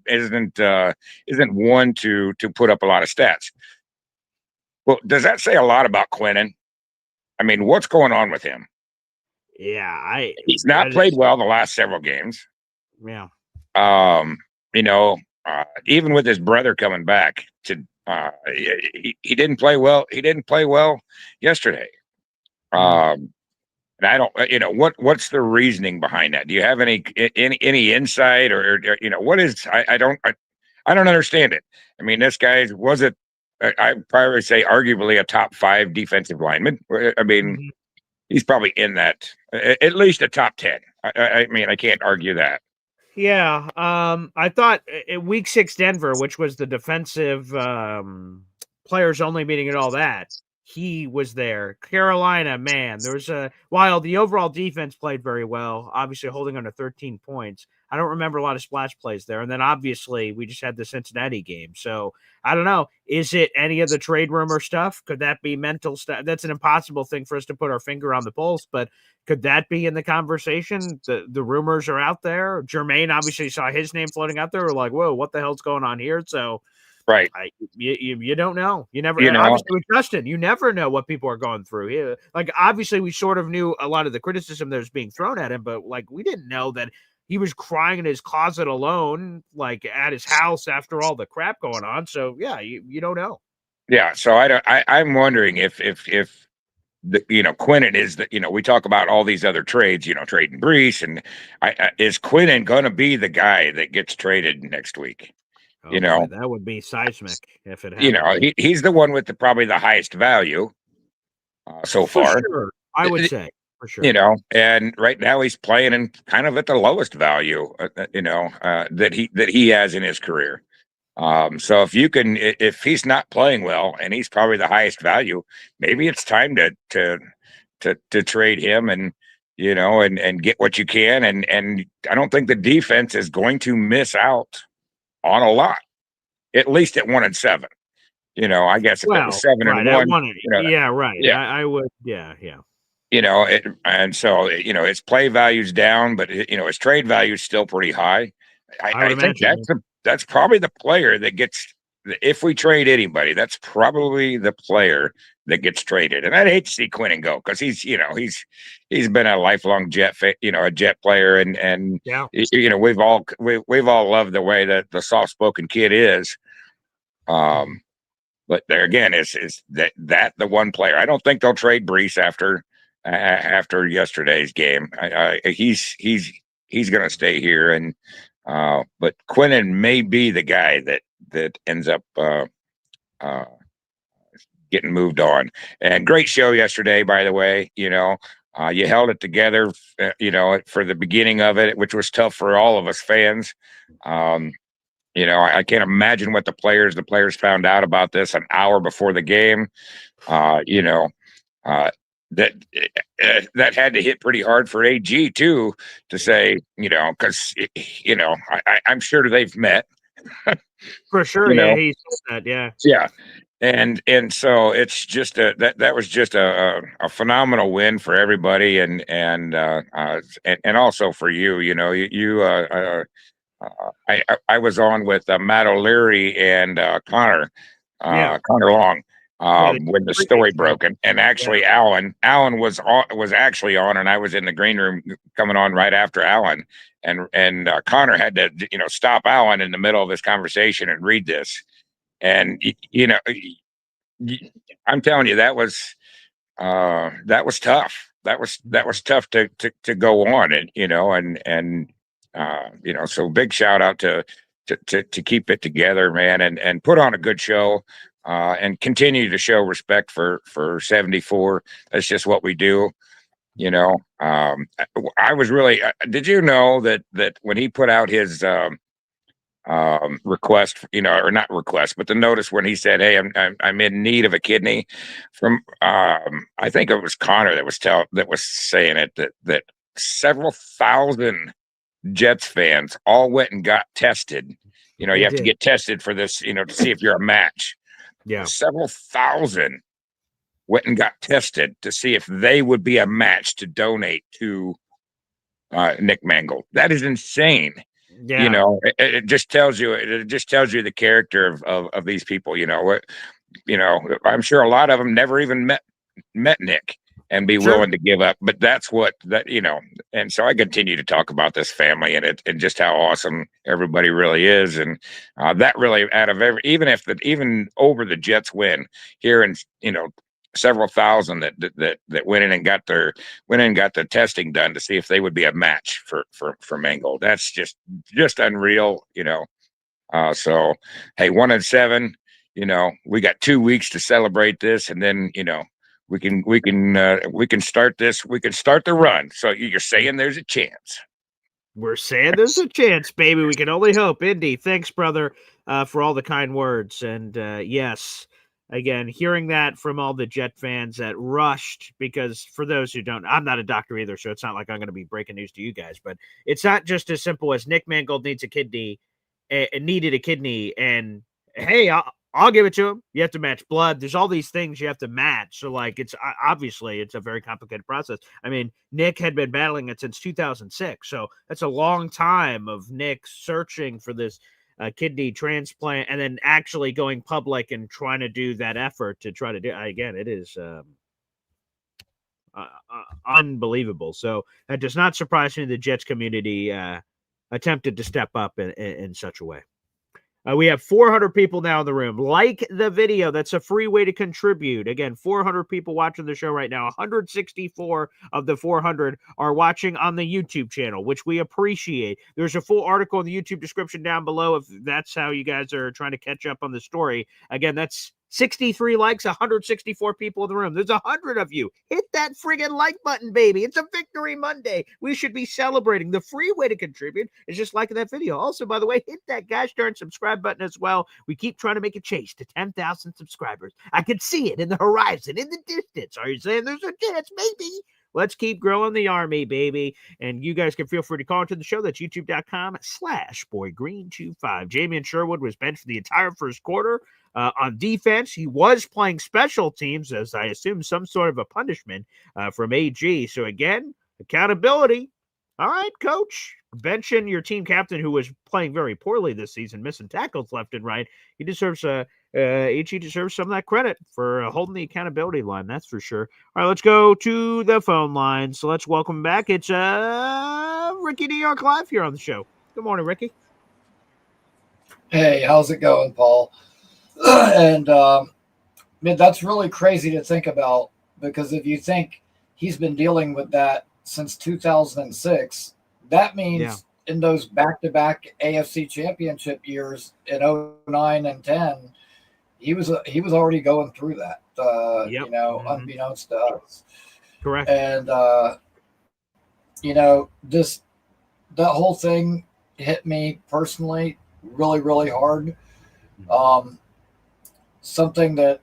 S8: one to put up a lot of stats. Well, does that say a lot about Quinnen? I mean, what's going on with him?
S1: Yeah,
S8: he's not played well the last several games.
S1: Yeah.
S8: Even with his brother coming back he didn't play well. He didn't play well yesterday. And I don't, what's the reasoning behind that? Do you have any insight or what is, I don't understand it. I mean, this guy I'd probably say arguably a top 5 defensive lineman. I mean, he's probably in that, at least a top 10. I mean, I can't argue that.
S1: Yeah. I thought in week 6 Denver, which was the defensive players only meeting and all that, he was there. Carolina, man, while the overall defense played very well, obviously holding on to 13 points. I don't remember a lot of splash plays there. And then obviously we just had the Cincinnati game. So I don't know. Is it any of the trade rumor stuff? Could that be mental stuff? That's an impossible thing for us to put our finger on the pulse, but could that be in the conversation? The rumors are out there. Jermaine obviously saw his name floating out there. We're like, whoa, what the hell's going on here? So
S8: right.
S1: You don't know. You never obviously with Justin, you never know what people are going through. Like obviously we sort of knew a lot of the criticism that was being thrown at him, but like we didn't know that he was crying in his closet alone, like at his house after all the crap going on. So yeah, you don't know.
S8: Yeah. So I'm wondering if Quinnen is we talk about all these other trades, trading Brees, and is Quinnen going to be the guy that gets traded next week?
S1: Boy, that would be seismic if it happened.
S8: He's the one with probably the highest value so far.
S1: Sure, I would say. For sure.
S8: And right now he's playing in kind of at the lowest value, that he has in his career. So if he's not playing well and he's probably the highest value, maybe it's time to trade him and get what you can. And I don't think the defense is going to miss out on a lot, at least at 1-7. I guess if it was 7-1,
S1: yeah, right.
S8: Yeah.
S1: I would, yeah.
S8: And so its play value's down, but its trade value is still pretty high. I think that's probably the player that gets, if we trade anybody, that's probably the player that gets traded. And I'd hate to see Quinnen go because he's been a lifelong Jet player, and
S1: yeah.
S8: We've all loved the way that the soft spoken kid is. But there again is that the one player. I don't think they'll trade Brees after yesterday's game. He's going to stay here, and but Quinnen may be the guy that ends up getting moved on. And great show yesterday, by the way. You held it together, for the beginning of it, which was tough for all of us fans. I can't imagine what the players found out about this an hour before the game. That had to hit pretty hard for AG too, to say, because I'm sure they've met
S1: For sure.
S8: You
S1: Yeah,
S8: know?
S1: he said that. Yeah.
S8: Yeah. And so it's just that was just a phenomenal win for everybody, and also for you. I was on with Matt O'Leary and
S1: Yeah.
S8: Connor Long,
S1: Yeah.
S8: when the
S1: Freaking
S8: story
S1: show.
S8: broke, and
S1: Yeah.
S8: actually Alan was actually on, and I was in the green room coming on right after Alan, and Connor had to stop Alan in the middle of his conversation and read this, and I'm telling you that was tough. That was tough to go on, and so big shout out to keep it together, man, and put on a good show, and continue to show respect for 74. That's just what we do. I was really. Did you know that when he put out his request, or not request, but the notice when he said, "Hey, I'm in need of a kidney," from I think it was Connor that was saying it, that several thousand Jets fans all went and got tested. You
S1: They
S8: have to
S1: did.
S8: get tested for this, to see if you're a match.
S1: Yeah.
S8: Several thousand went and got tested to see if they would be a match to donate to Nick Mangold. That is insane.
S1: Yeah.
S8: It just tells you the character of these people. I'm sure a lot of them never even met Nick and be
S1: Sure.
S8: willing to give up, but that's what and so I continue to talk about this family and just how awesome everybody really is, and that really, out of even over the Jets win here, and several thousand that went in and got the testing done to see if they would be a match for Mangold. That's just unreal. So hey, 1-7. We got 2 weeks to celebrate this, and then we can start this. We can start the run. So you're saying there's a chance?
S1: We're saying there's a chance, baby. We can only hope. Indy, thanks, brother, for all the kind words. And yes, again, hearing that from all the Jet fans that rushed, because for those who don't, I'm not a doctor either, so it's not like I'm going to be breaking news to you guys, but it's not just as simple as Nick Mangold needs a kidney, needed a kidney, and hey, I'll give it to him. You have to match blood. There's all these things you have to match. So, like, it's obviously it's a very complicated process. I mean, Nick had been battling it since 2006, so that's a long time of Nick searching for this kidney transplant, and then actually going public and trying to do that effort to try to do. Again, it is unbelievable. So that does not surprise me. The Jets community attempted to step up in such a way. We have 400 people now in the room. Like the video. That's a free way to contribute. Again, 400 people watching the show right now. 164 of the 400 are watching on the YouTube channel, which we appreciate. There's a full article in the YouTube description down below if that's how you guys are trying to catch up on the story. Again, that's 63 likes, 164 people in the room. There's 100 of you. Hit that friggin' like button, baby. It's a Victory Monday. We should be celebrating. The free way to contribute is just liking that video. Also, by the way, hit that gosh darn subscribe button as well. We keep trying to make a chase to 10,000 subscribers. I can see it in the horizon, in the distance. Are you saying there's a chance? Maybe. Let's keep growing the army, baby. And you guys can feel free to call into the show. That's youtube.com/boygreen25. Jamien Sherwood was benched for the entire first quarter. On defense, he was playing special teams, as I assume some sort of a punishment from AG. So again, accountability. All right, coach. Benching your team captain, who was playing very poorly this season, missing tackles left and right. He deserves AG deserves some of that credit for holding the accountability line. That's for sure. All right, let's go to the phone line. So let's welcome back. It's Ricky New York Live here on the show. Good morning, Ricky.
S9: Hey, how's it going, Paul? And man, that's really crazy to think about, because if you think he's been dealing with that since 2006, that means in those back-to-back AFC championship years in 09 and 10, he was already going through that, unbeknownst to us.
S1: Correct.
S9: And that whole thing hit me personally really, really hard. Something that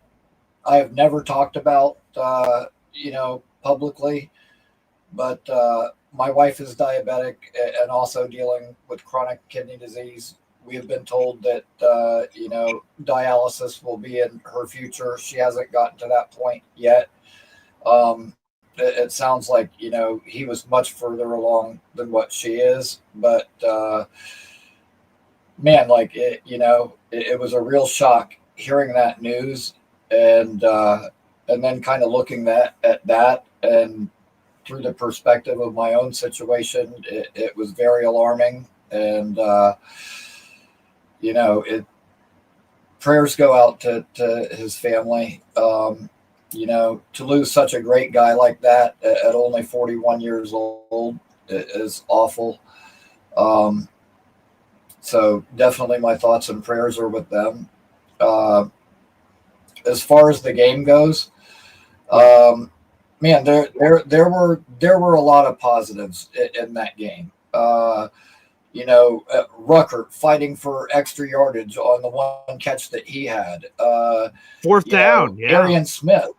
S9: I have never talked about, publicly, but my wife is diabetic and also dealing with chronic kidney disease we have been told that dialysis will be in her future. She hasn't gotten to that point yet. It sounds like he was much further along than what she is, but man, like it was a real shock hearing that news, and then kind of looking at that and through the perspective of my own situation, it was very alarming, and prayers go out to his family. To lose such a great guy like that at only 41 years old is awful. So definitely my thoughts and prayers are with them. As far as the game goes, man, there were a lot of positives in that game. Rucker fighting for extra yardage on the one catch that he had.
S1: Fourth down,
S9: Arian Smith.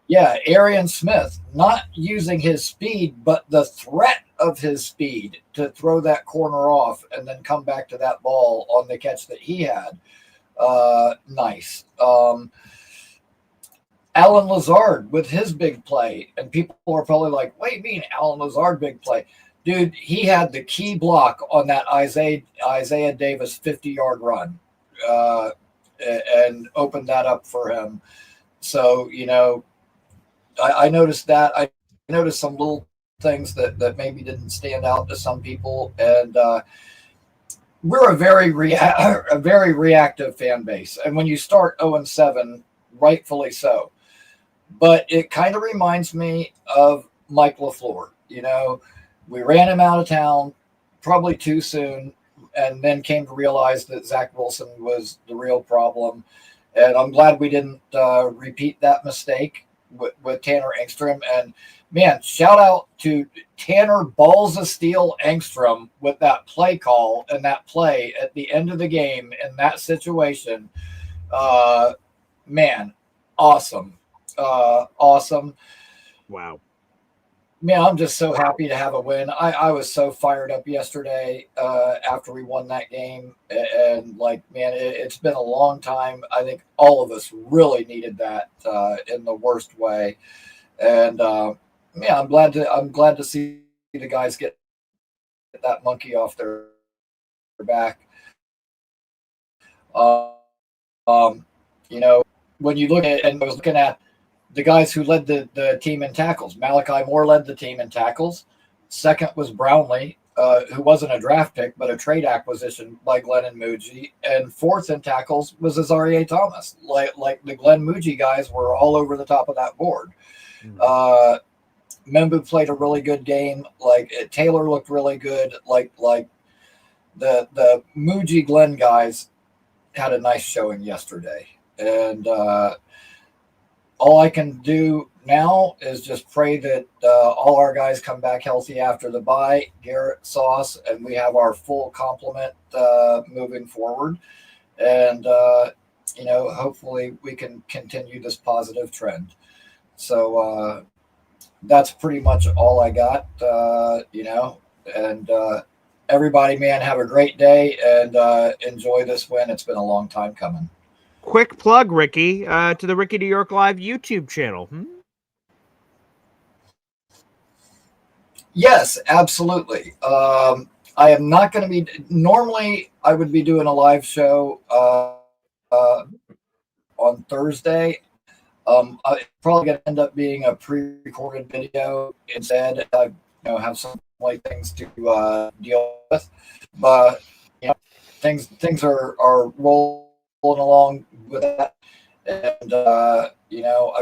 S9: Yeah, Arian Smith not using his speed, but the threat of his speed to throw that corner off and then come back to that ball on the catch that he had. Nice. Alan Lazard with his big play, and people are probably like, "What do you mean, Alan Lazard big play?" Dude, he had the key block on that Isaiah Davis 50-yard run, and opened that up for him. So I noticed that. I noticed some little things that maybe didn't stand out to some people, and we're a very reactive fan base. And when you start 0-7, rightfully so. But it kind of reminds me of Mike LaFleur. We ran him out of town probably too soon, and then came to realize that Zach Wilson was the real problem. And I'm glad we didn't repeat that mistake with Tanner Engstrom. And man, shout out to Tanner Balls of Steel Engstrom with that play call and that play at the end of the game in that situation. Man, awesome. Awesome.
S1: Wow.
S9: Man, I'm just so happy to have a win. I was so fired up yesterday after we won that game. And man, it's been a long time. I think all of us really needed that in the worst way. And man, I'm glad to see the guys get that monkey off their back. When you look at, and I was looking at the guys who led the team in tackles. Malachi Moore led the team in tackles. Second was Brownlee, who wasn't a draft pick, but a trade acquisition by Glenn and Muji. And fourth in tackles was Azaria Thomas. Like the Glenn Muji guys were all over the top of that board. Membu played a really good game. Taylor looked really good. Like the Muji Glenn guys had a nice showing yesterday. And all I can do now is just pray that all our guys come back healthy after the bye, Garrett, Sauce, and we have our full complement moving forward. And, hopefully we can continue this positive trend. So that's pretty much all I got, and everybody, man, have a great day and enjoy this win. It's been a long time coming.
S1: Quick plug, Ricky, to the Ricky New York Live YouTube channel.
S9: Yes, absolutely. I am not going to be. Normally, I would be doing a live show on Thursday. I'm probably going to end up being a pre-recorded video instead. I have some things to deal with, but things are rolling along with that, and I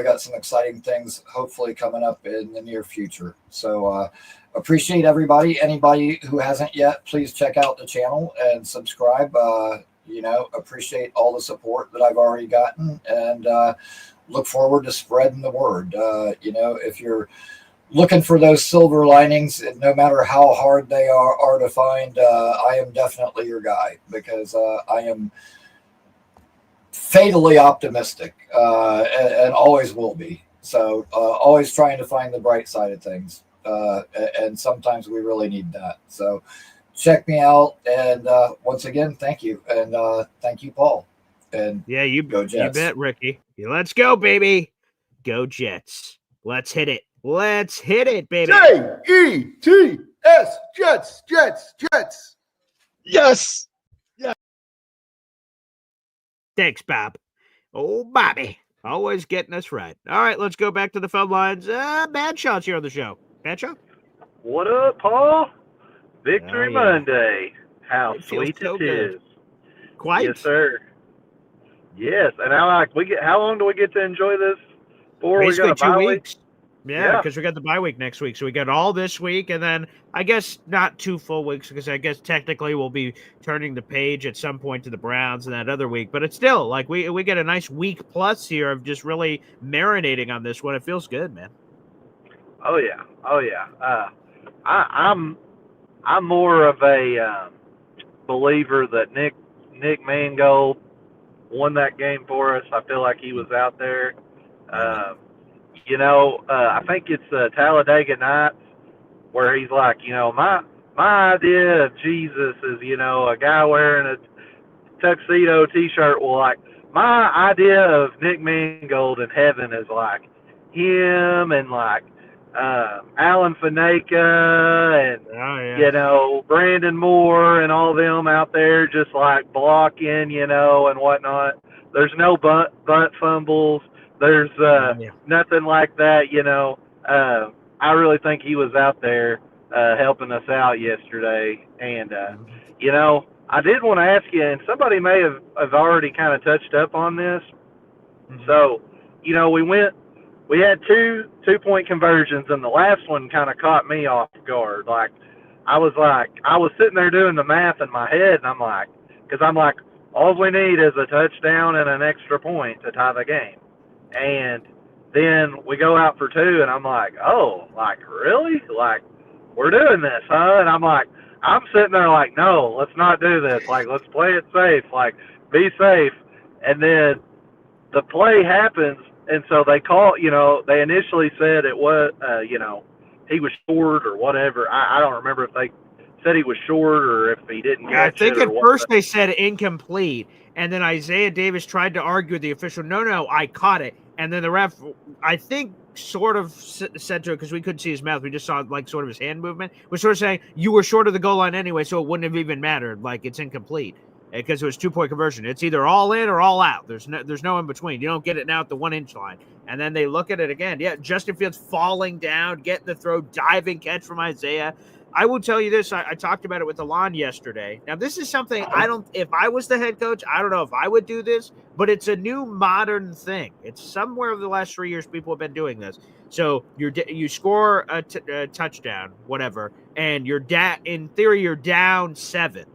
S9: got some exciting things hopefully coming up in the near future. So appreciate everybody. Anybody who hasn't yet, please check out the channel and subscribe. Appreciate all the support that I've already gotten, and look forward to spreading the word. If you're looking for those silver linings, no matter how hard they are to find, I am definitely your guy, because I am fatally optimistic, and always will be. So always trying to find the bright side of things, and sometimes we really need that. So check me out. And once again, thank you. And thank you, Paul. And
S1: yeah, you
S9: go Jets.
S1: You bet, Ricky. Let's go, baby. Go Jets. Let's hit it. Let's hit it, baby.
S3: J-E-T-S. Jets, Jets, Jets.
S6: Yes.
S1: Thanks, Bob. Oh, Bobby. Always getting us right. All right, let's go back to the phone lines. Bad Shot's here on the show. Bad Shot?
S10: What up, Paul? Victory Monday. How
S1: it feels
S10: sweet
S1: so
S10: it
S1: good.
S10: is.
S1: Quite.
S10: Yes, sir. Yes, and how long do we get to enjoy this?
S1: Basically
S10: we got
S1: 2 weeks. Yeah, because we got the bye week next week. So we got all this week, and then I guess not 2 full weeks, because I guess technically we'll be turning the page at some point to the Browns in that other week. But it's still like we get a nice week plus here of just really marinating on this one. It feels good, man.
S10: Oh yeah. I'm more of a believer that Nick Mangold won that game for us. I feel like he was out there. I think it's Talladega Nights where he's like, my idea of Jesus is, a guy wearing a tuxedo T-shirt. Well, like, my idea of Nick Mangold in heaven is like him and like Alan Faneka and Brandon Moore and all them out there just like blocking, and whatnot. There's no butt fumbles. There's nothing like that, I really think he was out there helping us out yesterday. And, I did want to ask you, and somebody may have already kind of touched up on this. So, we had two 2-point conversions, and the last one kind of caught me off guard. Like, I was sitting there doing the math in my head, and I'm like, all we need is a touchdown and an extra point to tie the game. And then we go out for 2, and I'm like, oh, like, really? Like, we're doing this, huh? And I'm sitting there like, no, let's not do this. Like, let's play it safe. Like, be safe. And then the play happens, and so they they initially said it was, he was short or whatever. I don't remember if they said he was short or if he didn't catch it.
S1: I think at first they said incomplete, and then Isaiah Davis tried to argue with the official, no, I caught it. And then the ref, I think, sort of said to it, because we couldn't see his mouth, we just saw like sort of his hand movement, was sort of saying, you were short of the goal line anyway, so it wouldn't have even mattered. Like, it's incomplete. Because it was 2-point conversion. It's either all in or all out. There's no in between. You don't get it now at the 1-inch line. And then they look at it again. Yeah, Justin Fields falling down, getting the throw, diving catch from Isaiah. I will tell you this. I talked about it with Alon yesterday. Now, this is something if I was the head coach, I don't know if I would do this, but it's a new modern thing. It's somewhere over the last 3 years people have been doing this. So you score a touchdown, whatever, and in theory, you're down 7.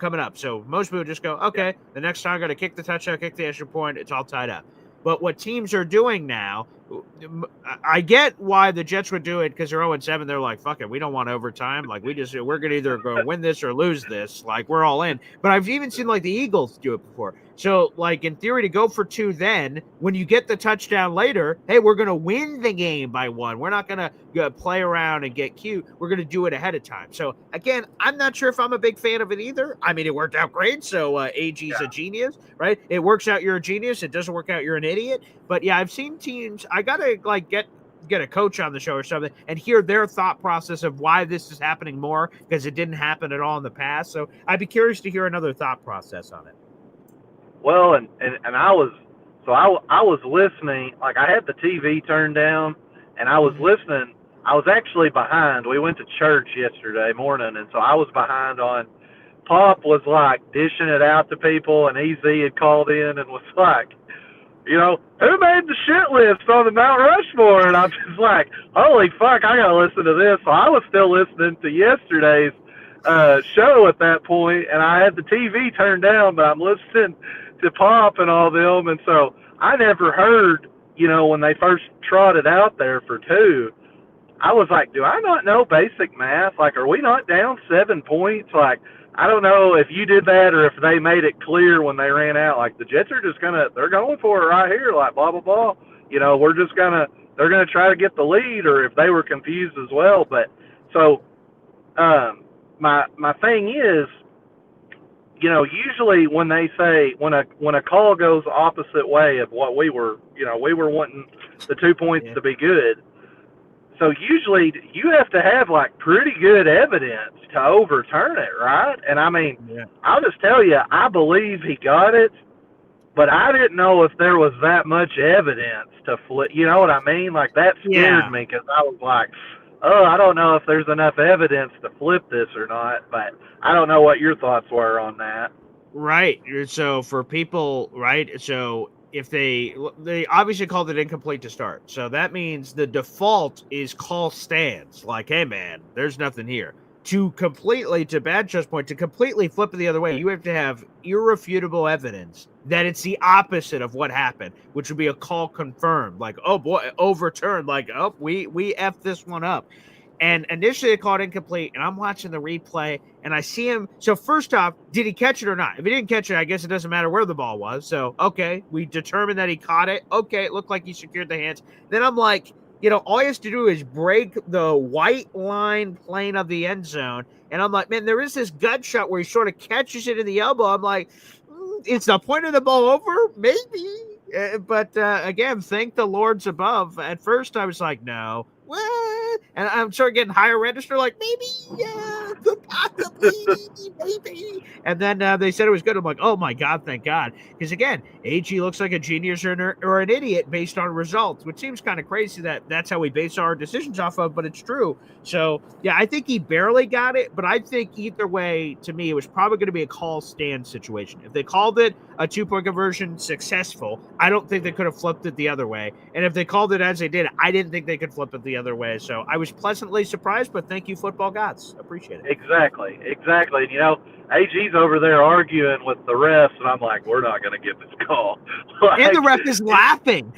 S1: Coming up. So most people just go, okay, the next time I got to kick the touchdown, kick the extra point. It's all tied up. But what teams are doing now, I get why the Jets would do it, because they're 0-7. They're like, fuck it, we don't want overtime. Like, we're going to either go win this or lose this. Like, we're all in. But I've even seen like the Eagles do it before. So, like, in theory, to go for 2 then, when you get the touchdown later, hey, we're going to win the game by 1. We're not going to play around and get cute. We're going to do it ahead of time. So, again, I'm not sure if I'm a big fan of it either. I mean, it worked out great. So, AG's a genius, right? It works out, you're a genius. It doesn't work out, you're an idiot. But, yeah, I've seen teams, I got to, like, get a coach on the show or something and hear their thought process of why this is happening more, because it didn't happen at all in the past. So, I'd be curious to hear another thought process on it.
S10: Well, and I was listening. Like, I had the TV turned down, and I was listening. I was actually behind. We went to church yesterday morning, and so I was behind on. Pop was like dishing it out to people, and EZ had called in and was like, who made the shit list on the Mount Rushmore? And I'm just like, holy fuck, I gotta listen to this. So I was still listening to yesterday's show at that point, and I had the TV turned down, but I'm listening to Pop and all them, and so I never heard, when they first trotted out there for 2, I was like, do I not know basic math? Like, are we not down 7 points? Like, I don't know if you did that or if they made it clear when they ran out, like, the Jets are just they're going for it right here, like, blah, blah, blah. They're gonna try to get the lead, or if they were confused as well. But so, my thing is, usually when they say when a call goes opposite way of what we were wanting the 2 points to be good. So usually you have to have like pretty good evidence to overturn it, right? And I mean, I'll just tell you, I believe he got it, but I didn't know if there was that much evidence to flip. You know what I mean? Like that scared me because I was like, oh, I don't know if there's enough evidence to flip this or not. But I don't know what your thoughts were on that.
S1: Right. So for people, right? So if they obviously called it incomplete to start. So that means the default is call stands. Like, hey man, there's nothing here. To Badger's point, to completely flip it the other way, you have to have irrefutable evidence that it's the opposite of what happened, which would be a call confirmed. Like, oh boy, overturned. Like, oh, we effed this one up. And initially they called incomplete, and I'm watching the replay, and I see him. So first off, did he catch it or not? If he didn't catch it, I guess it doesn't matter where the ball was. So, okay, we determined that he caught it. Okay, it looked like he secured the hands. Then I'm like, all he has to do is break the white line plane of the end zone. And I'm like, man, there is this gut shot where he sort of catches it in the elbow. I'm like, it's the point of the ball over? Maybe. But again, thank the Lords above. At first, I was like, no. What? And I'm sort of getting higher register, like maybe, could possibly, maybe. And then they said it was good. I'm like, oh my God, thank God. Because again, AG looks like a genius or an idiot based on results, which seems kind of crazy that that's how we base our decisions off of, but it's true. So yeah, I think he barely got it, but I think either way, to me, it was probably going to be a call stand situation. If they called it a 2-point conversion successful, I don't think they could have flipped it the other way. And if they called it as they did, I didn't think they could flip it the other way. So I was pleasantly surprised, but thank you, football gods. Appreciate it.
S10: Exactly. And, AG's over there arguing with the refs, and I'm like, we're not going to get this call.
S1: And the ref is laughing.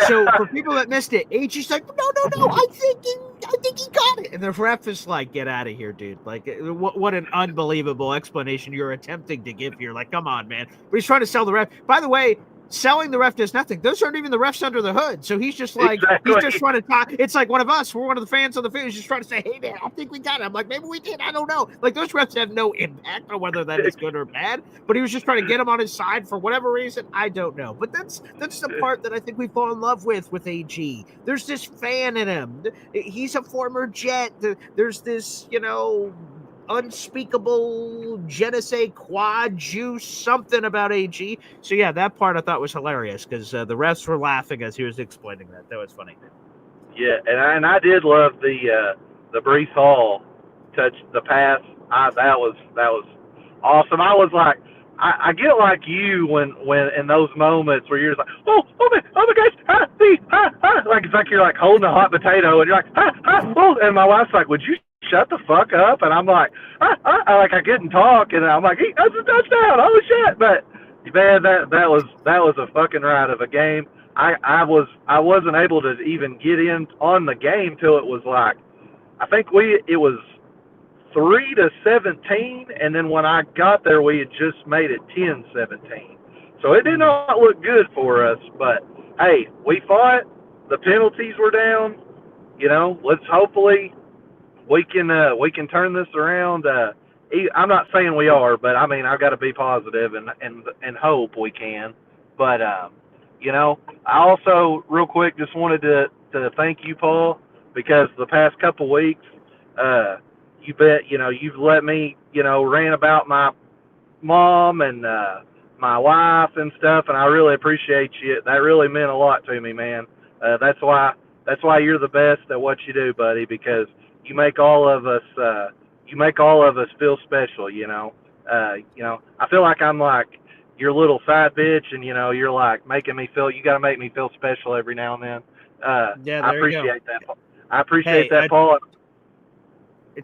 S1: So for people that missed it, AG's like, no, I think he got it. And the ref is like, get out of here, dude. Like, what an unbelievable explanation you're attempting to give here. Like, come on, man. But he's trying to sell the ref. By the way, selling the ref does nothing. Those aren't even the refs under the hood. So he's just like, he's just trying to talk. It's like one of us. We're one of the fans on the field. He's just trying to say, hey, man, I think we got it. I'm like, maybe we did. I don't know. Like, those refs have no impact on whether that is good or bad. But he was just trying to get him on his side for whatever reason. I don't know. But that's the part that I think we fall in love with AG. There's this fan in him. He's a former Jet. There's this, unspeakable je ne sais quoi juice, something about AG. So yeah, that part I thought was hilarious because the refs were laughing as he was explaining that. That was funny.
S10: Yeah, and I did love the Breece Hall touch, the pass. That was awesome. I was like, I get like you when in those moments where you're just like, oh my gosh, like it's like you're like holding a hot potato and you're like, and my wife's like, would you shut the fuck up? And I'm like, I couldn't talk, and I'm like, that's a touchdown, holy shit! But man, that was a fucking ride of a game. I wasn't able to even get in on the game till it was like, I think it was 3-17, and then when I got there, we had just made it 10-17. So it did not look good for us, but hey, we fought. The penalties were down. Let's hopefully we can turn this around. I'm not saying we are, but I mean, I've got to be positive and hope we can. But I also real quick just wanted to thank you, Paul, because the past couple weeks, you've let me rant about my mom and my wife and stuff, and I really appreciate you. That really meant a lot to me, man. That's why you're the best at what you do, buddy, because you make all of us feel special. I feel like I'm like your little side bitch, and you're like making me feel. You got to make me feel special every now and then. I appreciate that. I appreciate that, Paul.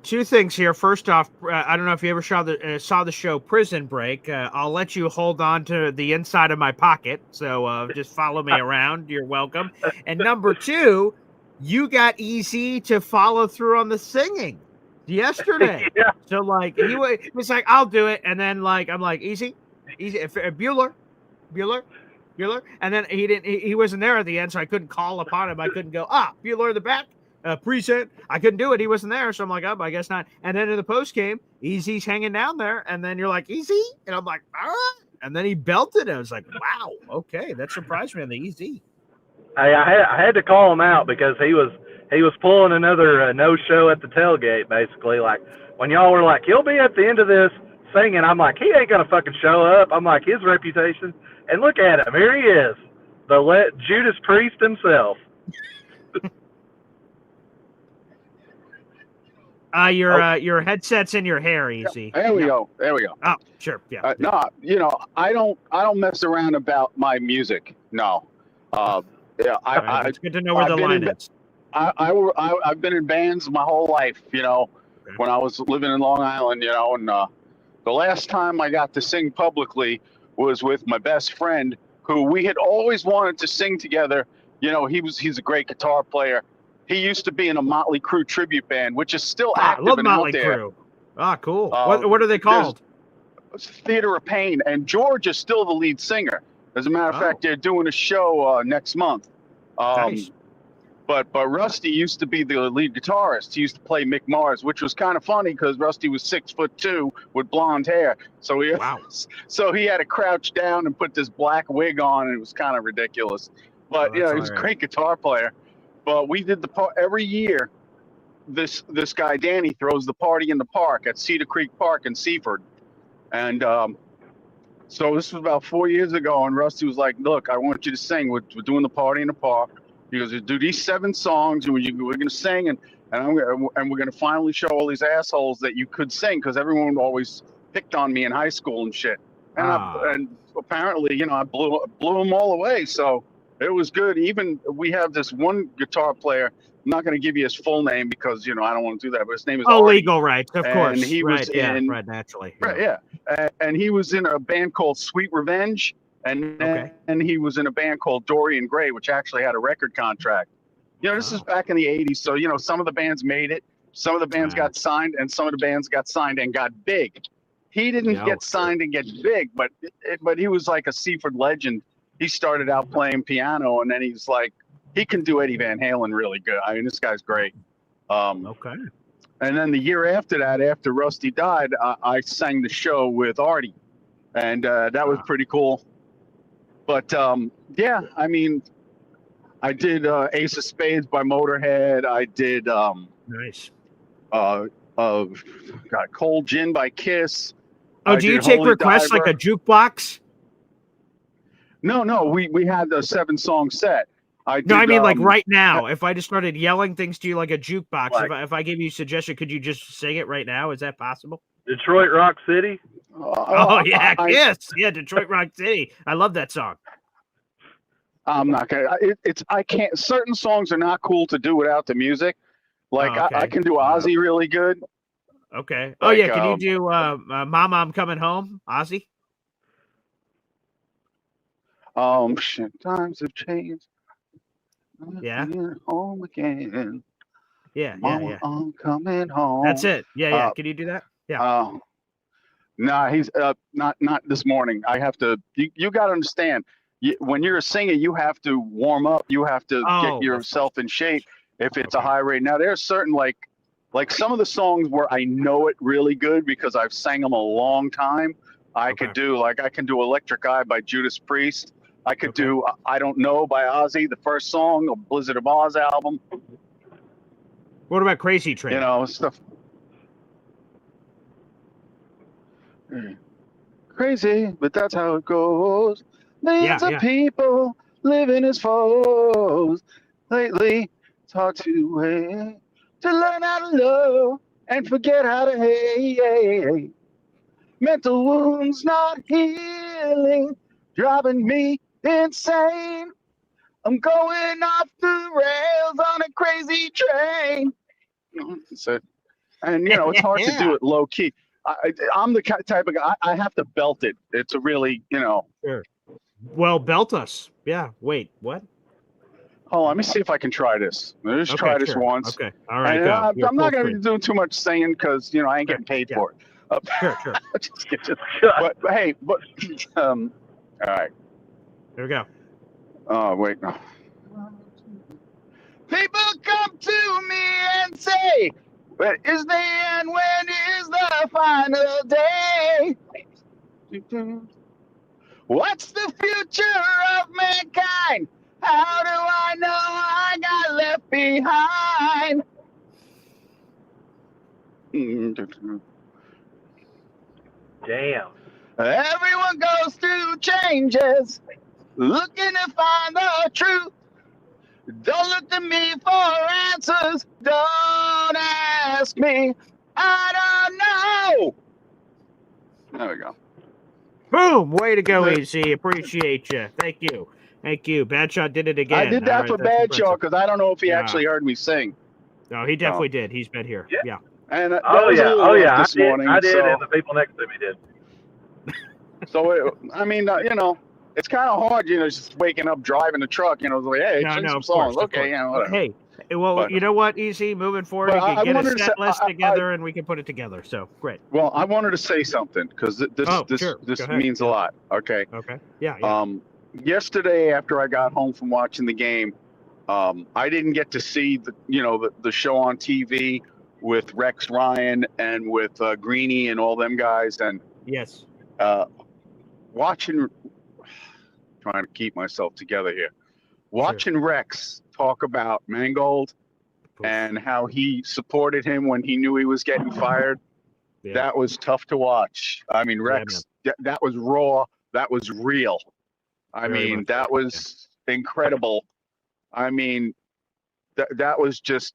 S1: Two things here. First off, I don't know if you ever saw the show Prison Break. I'll let you hold on to the inside of my pocket, so just follow me around. You're welcome. And number two, you got Easy to follow through on the singing yesterday.
S10: Yeah.
S1: So like he was like, I'll do it, and then like I'm like, Easy, Bueller, and then he wasn't there at the end, so I couldn't call upon him. I couldn't go, Bueller in the back. present. I couldn't do it. He wasn't there. So I'm like, oh, I guess not. And then in the post game, Easy's hanging down there. And then you're like, Easy? And I'm like, all right. And then he belted it. I was like, wow, okay. That surprised me on the Easy.
S10: I had to call him out because he was pulling another no show at the tailgate, basically. Like when y'all were like, he'll be at the end of this singing, I'm like, he ain't gonna fucking show up. I'm like, his reputation, and look at him, here he is, the Judas Priest himself.
S1: Your headset's in your hair, Easy.
S11: There we go.
S1: Oh, sure. Yeah.
S11: No, I don't mess around about my music. No. Yeah,
S1: it's good to know where the line is.
S11: I've been in bands my whole life, when I was living in Long Island, and the last time I got to sing publicly was with my best friend, who we had always wanted to sing together. He's a great guitar player. He used to be in a Motley Crue tribute band, which is still active
S1: I love
S11: and
S1: Motley
S11: out there.
S1: Crue. Ah, cool. What are they called?
S11: Theater of Pain, and George is still the lead singer. As a matter of fact, they're doing a show next month.
S1: Nice.
S11: But Rusty used to be the lead guitarist. He used to play Mick Mars, which was kind of funny because Rusty was 6'2" with blonde hair. So he had to crouch down and put this black wig on, and it was kind of ridiculous. But he was a great guitar player. But we did the part every year. This guy Danny throws the party in the park at Cedar Creek Park in Seaford, and so this was about 4 years ago, and Rusty was like, look, I want you to sing. We're doing the party in the park. He goes, do these 7 songs, and we're going to sing, and we're going to finally show all these assholes that you could sing, because everyone always picked on me in high school and shit. And apparently, I blew them all away, so it was good. Even we have this one guitar player. I'm not going to give you his full name because, I don't want to do that, but his name is Artie.
S1: Legal rights, of course.
S11: And he was
S1: naturally.
S11: Right, yeah. And he was in a band called Sweet Revenge, and he was in a band called Dorian Gray, which actually had a record contract. This is back in the 80s, so, some of the bands made it, some of the bands got signed, and some of the bands got signed and got big. He didn't get signed and get big, but he was like a Seaford legend. He started out playing piano, and then he's like, he can do Eddie Van Halen really good. I mean, this guy's great.
S1: Okay.
S11: And then the year after that, after Rusty died, I sang the show with Artie, and that was pretty cool. But yeah, I mean, I did Ace of Spades by Motorhead. I did
S1: nice.
S11: Cold Gin by Kiss.
S1: Oh, do you take requests like a jukebox?
S11: No, we had the 7-song set.
S1: I mean like right now. If I just started yelling things to you like a jukebox, if I gave you a suggestion, could you just sing it right now? Is that possible?
S10: Detroit Rock City.
S1: Oh yeah, Kiss. Yeah, Detroit Rock City. I love that song.
S11: I'm not gonna. I can't. Certain songs are not cool to do without the music. Like I can do Ozzy really good.
S1: Okay. Oh yeah, can you do "Mama, I'm Coming Home," Ozzy?
S11: Shit, times have changed.
S1: Yeah.
S11: Home again.
S1: Yeah,
S11: Mama, I'm coming home.
S1: That's it. Yeah. Can you do that? Yeah.
S11: Nah, he's not this morning. I have to. You got to understand. When you're a singer, you have to warm up. You have to get yourself in shape. If it's a high rate. Now there's certain like some of the songs where I know it really good because I've sang them a long time. I can do Electric Eye by Judas Priest. I could do I Don't Know by Ozzy, the first song of Blizzard of Oz album.
S1: What about Crazy Train?
S11: Stuff. Crazy, but that's how it goes. Millions of people living as foes. Lately, it's hard to wait to learn how to love and forget how to hate. Mental wounds not healing, driving me insane. I'm going off the rails on a crazy train. And it's hard to do it low key. I'm the type of guy, I have to belt it. It's a really,
S1: Sure. Well, belt us. Yeah. Wait, what?
S11: Oh, let me see if I can try this. Let's try this once.
S1: Okay. All right.
S11: I'm not going to do too much singing because, I ain't getting paid for it.
S1: Sure.
S11: but hey, all right.
S1: Here we go.
S11: Oh, wait, no. People come to me and say, when is the end? When is the final day? What's the future of mankind? How do I know I got left behind?
S10: Damn.
S11: Everyone goes through changes, looking to find the truth. Don't look to me for answers. Don't ask me. I don't know. There we go.
S1: Boom! Way to go, Easy. Appreciate you. Thank you. Thank you. Bad Shot did it again.
S11: I did that for Bad Shot because I don't know if he actually heard me sing.
S1: No, he definitely did. He's been here. Yeah.
S11: And
S10: Oh yeah.
S11: This morning,
S10: I did,
S11: so,
S10: and the people next to me did.
S11: So it's kind of hard, just waking up, driving the truck, like, hey, sing some songs. Okay, whatever.
S1: Hey, well, you know what, Easy, moving forward, you can get a set list together and we can put it together. So great.
S11: Well, I wanted to say something because this means a lot. Okay.
S1: Okay. Yeah.
S11: Yesterday, after I got home from watching the game, I didn't get to see the show on TV with Rex Ryan and with Greeny and all them guys, and
S1: yes,
S11: trying to keep myself together here. Watching Rex talk about Mangold and how he supported him when he knew he was getting fired, that was tough to watch. I mean, Rex, that was raw. That was real. That was incredible. I mean, that was just,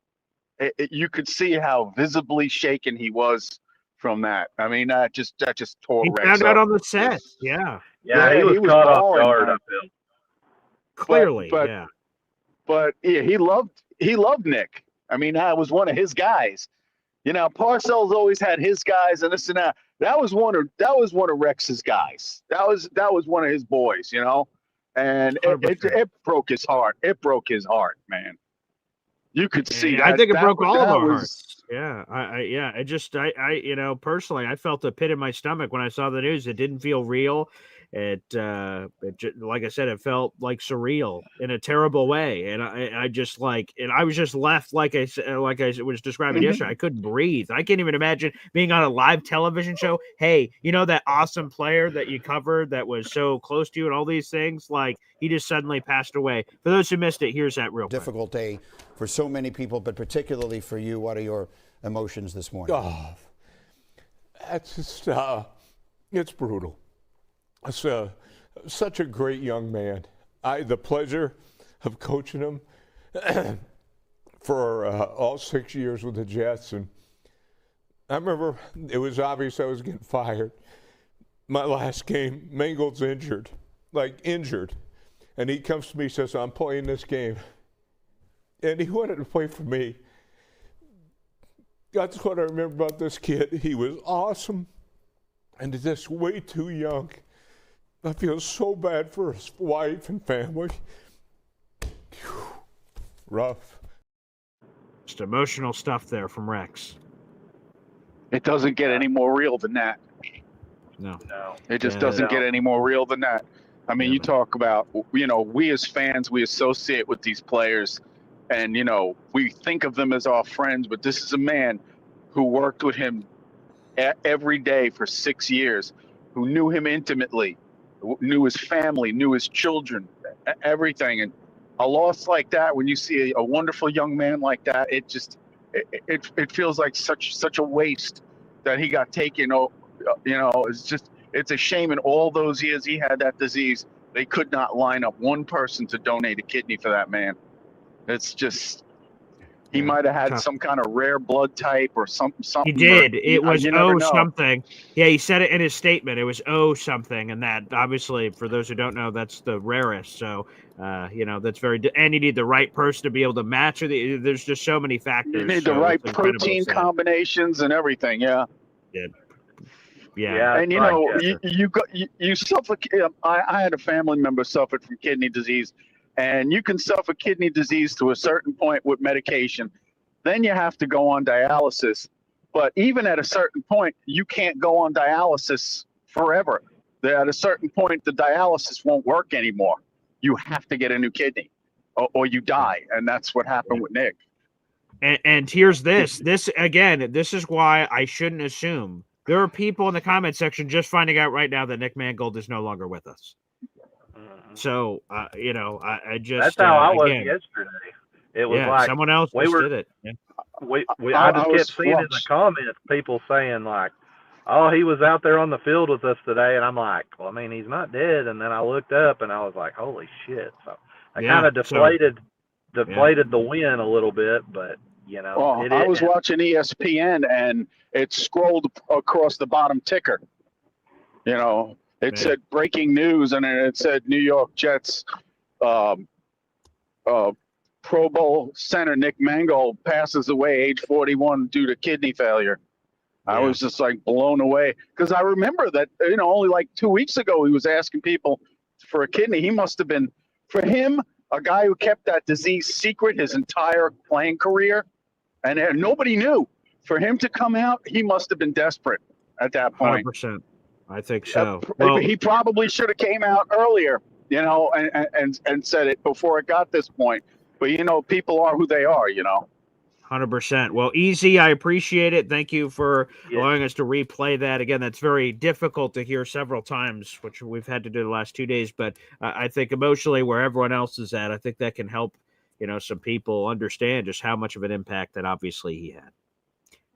S11: you could see how visibly shaken he was from that. I mean, that just tore Rex up.
S1: He found out on the set. Yeah,
S10: he was caught off guard, I feel.
S1: Clearly,
S11: But he loved Nick. I mean, that was one of his guys. Parcells always had his guys and this and that. That was one of Rex's guys. That was one of his boys, and it broke his heart. It broke his heart, man. You could see that.
S1: I think it broke all of our hearts. Yeah. I personally, I felt a pit in my stomach when I saw the news. It didn't feel real. It like I said, it felt like surreal in a terrible way. And I was just left like I was describing yesterday. I couldn't breathe. I can't even imagine being on a live television show. Hey, that awesome player that you covered that was so close to you and all these things, like he just suddenly passed away. For those who missed it, here's that real
S12: difficult day for so many people, but particularly for you. What are your emotions this morning?
S13: Oh, that's just, it's brutal. It's such a great young man. I had the pleasure of coaching him for all 6 years with the Jets. And I remember it was obvious I was getting fired. My last game, Mangold's injured. And he comes to me and says, I'm playing this game. And he wanted to play for me. That's what I remember about this kid. He was awesome and just way too young. I feel so bad for his wife and family. Rough.
S1: Just emotional stuff there from Rex.
S11: It doesn't get any more real than that.
S1: No.
S11: It just doesn't get any more real than that. I mean, you talk about, we as fans, we associate with these players and, we think of them as our friends, but this is a man who worked with him every day for 6 years, who knew him intimately, knew his family, knew his children, everything. And a loss like that, when you see a wonderful young man like that, it feels like such a waste that he got taken. It's a shame. In all those years he had that disease, they could not line up one person to donate a kidney for that man. It's just, he might have had some kind of rare blood type or something.
S1: He did. It was something. Yeah, he said it in his statement. It was something, and that obviously, for those who don't know, that's the rarest. So, that's and you need the right person to be able to match it. There's just so many factors.
S11: You need the right protein combinations and everything. Yeah.
S1: Yeah.
S11: And you suffer. I had a family member suffered from kidney disease. And you can suffer kidney disease to a certain point with medication. Then you have to go on dialysis. But even at a certain point, you can't go on dialysis forever. At a certain point, the dialysis won't work anymore. You have to get a new kidney. or you die, and that's what happened with Nick.
S1: And here's this. This is why I shouldn't assume. There are people in the comment section just finding out right now that Nick Mangold is no longer with us. So, I just
S10: that's how I was
S1: again,
S10: yesterday. It was like
S1: someone else did it. Yeah.
S10: I just kept seeing in the comments people saying like, "Oh, he was out there on the field with us today," and I'm like, "Well, I mean, he's not dead." And then I looked up and I was like, "Holy shit!" So I kind of deflated the win a little bit, but
S11: Well, I was watching ESPN and it scrolled across the bottom ticker. It said breaking news, and then it said New York Jets Pro Bowl center Nick Mangold passes away age 41 due to kidney failure. I was just like blown away because I remember that, only like 2 weeks ago he was asking people for a kidney. He must have been, for him, a guy who kept that disease secret his entire playing career, and nobody knew. For him to come out, he must have been desperate at that point.
S1: 100%. I think so.
S11: He probably should have came out earlier, and said it before it got this point. But, people are who they are,
S1: 100%. Well, Easy, I appreciate it. Thank you for allowing us to replay that. Again, that's very difficult to hear several times, which we've had to do the last 2 days. But I think emotionally, where everyone else is at, I think that can help, some people understand just how much of an impact that obviously he had.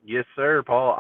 S10: Yes, sir, Paul.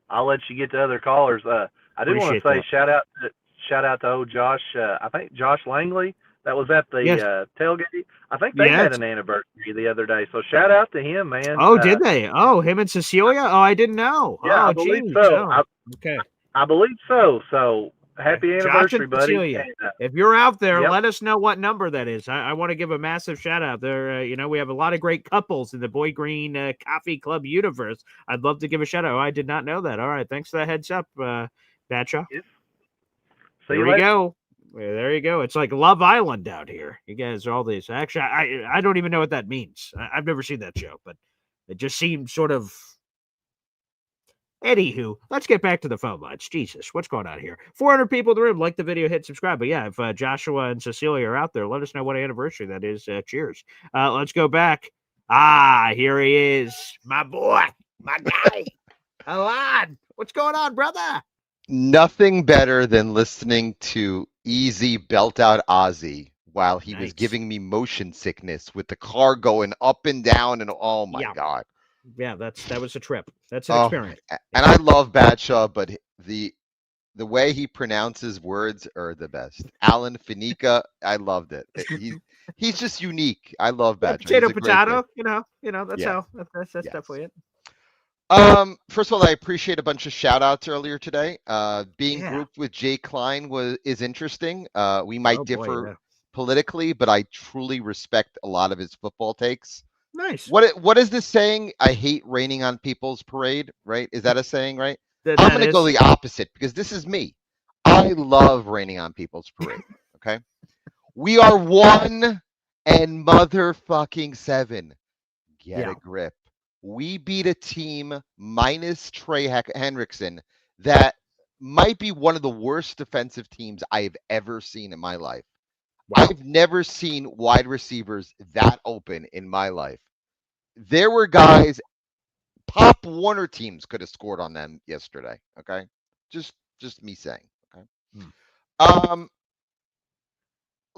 S10: I'll let you get to other callers. I do want to say shout out to old Josh. I think Josh Langley. That was at the tailgate. I think they had an anniversary the other day. So shout out to him, man.
S1: Oh, did they? Oh, him and Cecilia? Oh, I didn't know.
S10: Yeah,
S1: I
S10: believe so.
S1: Oh, okay.
S10: I believe so. So happy anniversary, buddy.
S1: Cecilia, if you're out there, let us know what number that is. I want to give a massive shout out there. We have a lot of great couples in the Boy Green Coffee Club universe. I'd love to give a shout out. Oh, I did not know that. All right. Thanks for the heads up, Batshaw.
S10: Yes.
S1: There we go. There you go. It's like Love Island out here. You guys are all these. Actually, I don't even know what that means. I've never seen that show, but it just seemed sort of. Anywho, let's get back to the phone lines. Jesus, what's going on here? 400 people in the room. Like the video, hit subscribe. But yeah, if Joshua and Cecilia are out there, let us know what anniversary that is. Cheers. Let's go back. Here he is. My boy. My guy. Alon. What's going on, brother?
S14: Nothing better than listening to Easy belt out Ozzy while he was giving me motion sickness with the car going up and down, and oh my God.
S1: Yeah, that was a trip. That's an experience.
S14: And I love Batshaw, but the way he pronounces words are the best. Alan Faneca, I loved it. He's just unique. I love Batshaw.
S1: Potato. That's definitely it.
S14: First of all, I appreciate a bunch of shout outs earlier today. Being grouped with Jay Klein is interesting. We might differ politically, but I truly respect a lot of his football takes.
S1: Nice.
S14: What is this saying? I hate raining on people's parade, right? Is that a saying, right? I'm going to go the opposite because this is me. I love raining on people's parade. Okay. We are 1 and motherfucking 7. Get a grip. We beat a team minus Trey Hendrickson that might be one of the worst defensive teams I've ever seen in my life. Wow. I've never seen wide receivers that open in my life. There were guys, Pop Warner teams could have scored on them yesterday. Okay, just me saying. Okay.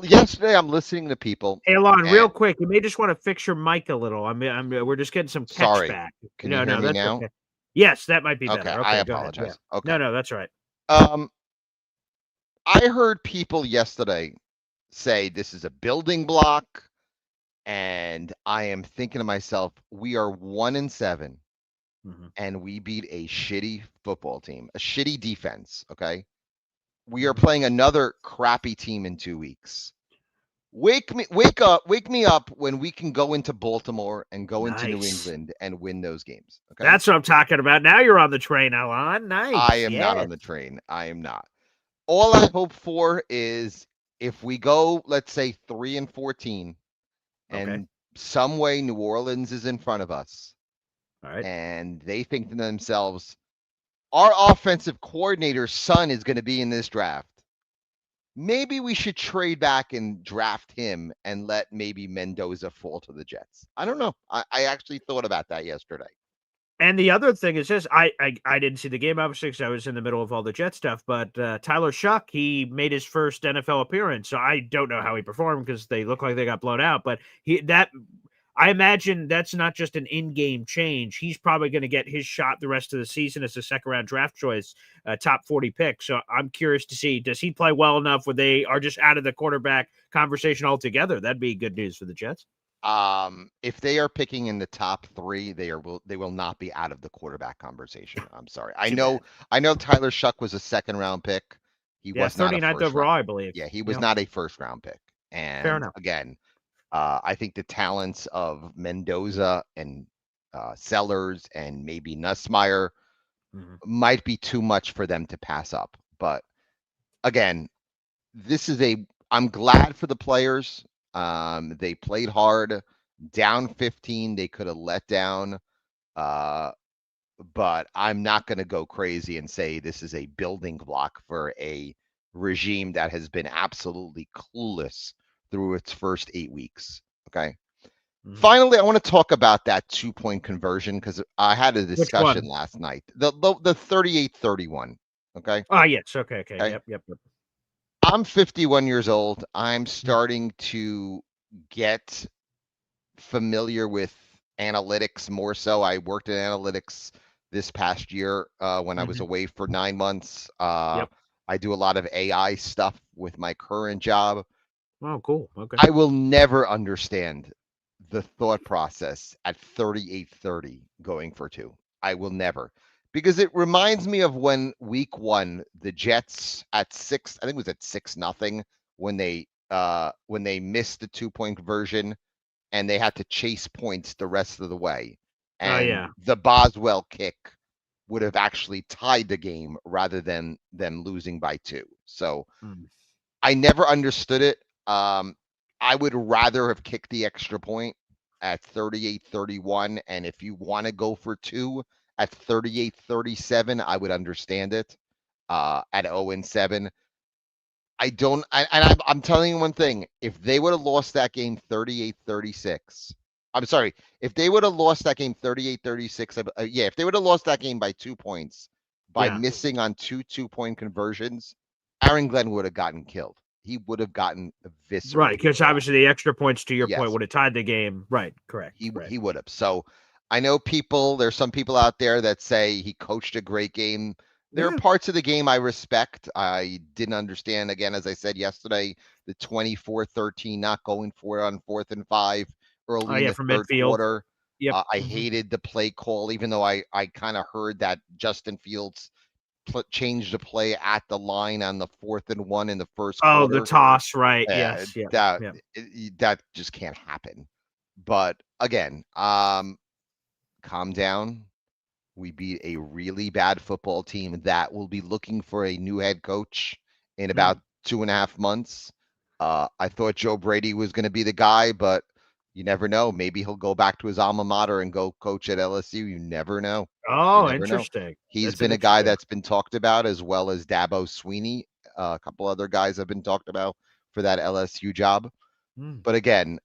S14: Yesterday, I'm listening to people.
S1: Hey, Alon, real quick, you may just want to fix your mic a little. we're just getting some catch back.
S14: Can you hear me now?
S1: Okay. Yes, that might be better.
S14: Okay, I apologize.
S1: Yeah. Okay. No, that's right.
S14: I heard people yesterday say this is a building block, and I am thinking to myself, we are 1 and 7, and we beat a shitty football team, a shitty defense. Okay. We are playing another crappy team in 2 weeks. Wake me up when we can go into Baltimore and go into New England and win those games. Okay?
S1: That's what I'm talking about. Now you're on the train, Alon. Nice.
S14: I am not on the train. I am not. All I hope for is if we go, let's say 3 and 14, and some way New Orleans is in front of us,
S1: all right,
S14: and they think to themselves, our offensive coordinator's son is going to be in this draft. maybe we should trade back and draft him and let maybe Mendoza fall to the Jets. I don't know. I actually thought about that yesterday.
S1: And the other thing is this: I didn't see the game obviously because I was in the middle of all the Jet stuff. But Tyler Shuck, he made his first NFL appearance, so I don't know how he performed because they look like they got blown out. But I imagine that's not just an in-game change. He's probably going to get his shot the rest of the season as a second-round draft choice, top 40 pick. So I'm curious to see, does he play well enough where they are just out of the quarterback conversation altogether? That'd be good news for the Jets.
S14: If they are picking in the top 3, they will not be out of the quarterback conversation. I'm sorry. I know Tyler Shuck was a second-round pick. He was not a
S1: 39th overall, I believe.
S14: Yeah, he was not a first-round pick. And
S1: fair enough.
S14: Again, I think the talents of Mendoza and Sellers and maybe Nussmeier might be too much for them to pass up. But again, I'm glad for the players. They played hard. Down 15, they could have let down. But I'm not going to go crazy and say this is a building block for a regime that has been absolutely clueless through its first 8 weeks. Okay. Finally, I want to talk about that 2-point conversion because I had a discussion last night. The 38-31. Okay.
S1: Oh, yes. Okay. Yep.
S14: I'm 51 years old. I'm starting to get familiar with analytics more so. I worked in analytics this past year when I was away for 9 months. I do a lot of AI stuff with my current job.
S1: Oh, cool. Okay.
S14: I will never understand the thought process at 38-30 going for 2. I will never. Because it reminds me of when week 1, the Jets at 6, I think it was at 6-0 when they missed the 2-point conversion and they had to chase points the rest of the way. And the Boswell kick would have actually tied the game rather than them losing by 2. So I never understood it. I would rather have kicked the extra point at 38-31. And if you want to go for 2 at 38-37, I would understand it. At 0-7. I'm telling you one thing. If they would have lost that game 38-36, I'm sorry. If they would have lost that game 38-36, if they would have lost that game by 2 points by missing on 2-point conversions, Aaron Glenn would have gotten killed. He would have gotten eviscerated.
S1: Right, because obviously the extra points, to your point, would have tied the game. Right, correct.
S14: He would have. So I know there's some people out there that say he coached a great game. There are parts of the game I respect. I didn't understand, again, as I said yesterday, the 24-13 not going for it on 4th and 5 early in the third quarter.
S1: Yep.
S14: I hated the play call, even though I kind of heard that Justin Fields changed the play at the line on the 4th and 1 in the first quarter.
S1: Oh, the toss, right. Yes.
S14: That just can't happen. But again, calm down. We beat a really bad football team that will be looking for a new head coach in about 2.5 months. I thought Joe Brady was going to be the guy, but you never know. Maybe he'll go back to his alma mater and go coach at LSU. You never know.
S1: Oh, interesting.
S14: He's been a guy that's been talked about, as well as Dabo Sweeney. A couple other guys have been talked about for that LSU job. But again,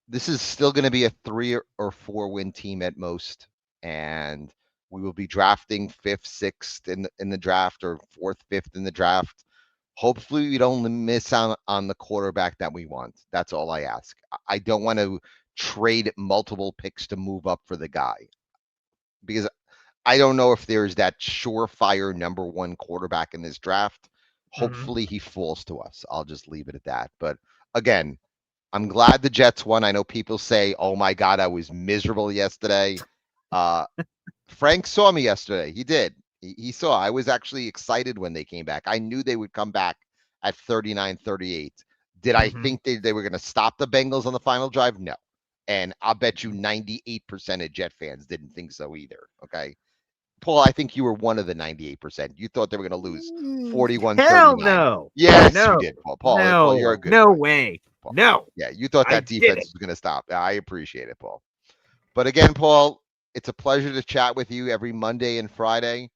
S14: this is still going to be a 3 or 4 win team at most. And we will be drafting 5th, 6th in the draft, or 4th, 5th in the draft. Hopefully we don't miss on the quarterback that we want. That's all I ask. I don't want to trade multiple picks to move up for the guy, because I don't know if there's that surefire number 1 quarterback in this draft. Hopefully he falls to us. I'll just leave it at that. But again, I'm glad the Jets won. I know people say, oh my God, I was miserable yesterday. Frank saw me yesterday. He did. He saw. I was actually excited when they came back. I knew they would come back at 39-38. Did I think they were going to stop the Bengals on the final drive? No. And I'll bet you 98% of Jet fans didn't think so either. Okay. Paul, I think you were one of the 98%. You thought they were going to lose 41-39.
S1: Hell no.
S14: Yes, you did, Paul. Paul, you're a good
S1: No
S14: boy.
S1: way.
S14: Paul.
S1: No.
S14: Yeah, you thought that defense was going to stop. I appreciate it, Paul. But again, Paul, it's a pleasure to chat with you every Monday and Friday.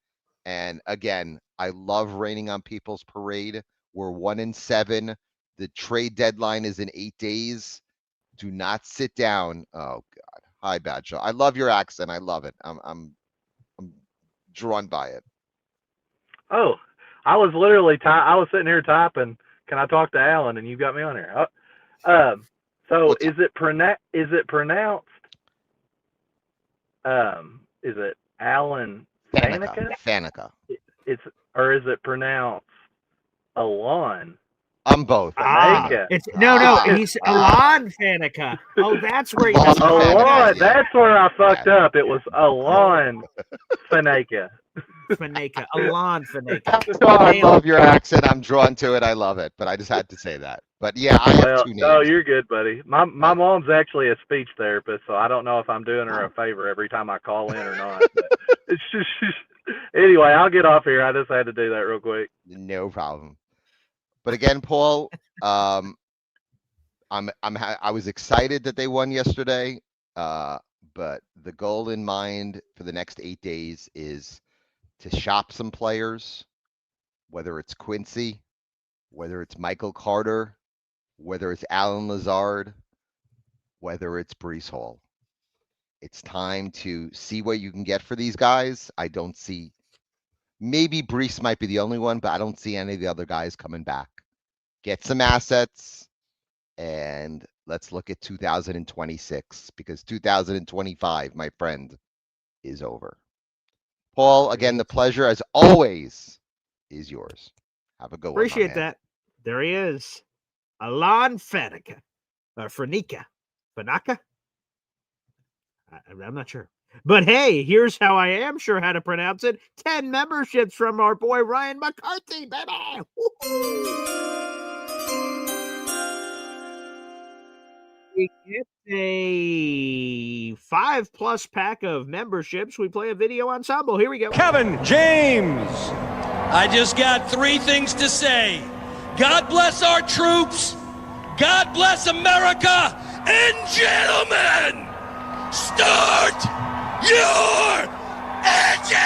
S14: And again, I love raining on people's parade. We're 1-7. The trade deadline is in 8 days. Do not sit down. Oh God. Hi, Badshaw. I love your accent. I love it. I'm drawn by it.
S10: Oh, I was literally I was sitting here typing. Can I talk to Alan? And you got me on here. So is it pronounced? Is it Alan Faneca?
S14: Faneca.
S10: Or is it pronounced Alon?
S14: I'm both.
S1: He's Alon Faneca. Oh, that's where he got
S10: Alon. That's where I fucked up. It was Alon Faneca.
S1: Alon Faneca.
S14: I love your accent. I'm drawn to it. I love it. But I just had to say that. But yeah, I have 2 names.
S10: No, you're good, buddy. My mom's actually a speech therapist, so I don't know if I'm doing her a favor every time I call in or not. But it's just, anyway, I'll get off here. I just had to do that real quick.
S14: No problem. But again, Paul, I was excited that they won yesterday. But the goal in mind for the next 8 days is to shop some players, whether it's Quincy, whether it's Michael Carter, whether it's Alan Lazard, whether it's Breece Hall. It's time to see what you can get for these guys. I don't see, maybe Breece might be the only one, but I don't see any of the other guys coming back. Get some assets, and let's look at 2026, because 2025, my friend, is over. Paul, again, the pleasure, as always, is yours. Have a good one.
S1: Appreciate that. There he is. Alon Faneca. Faneca. Fanaka? I'm not sure. But hey, here's how I am sure how to pronounce it. 10 memberships from our boy Ryan McCarthy, baby. We get a 5+ pack of memberships. We play a video ensemble. Here we go.
S15: Kevin James. I just got 3 things to say. God bless our troops. God bless America. And gentlemen, start your engine!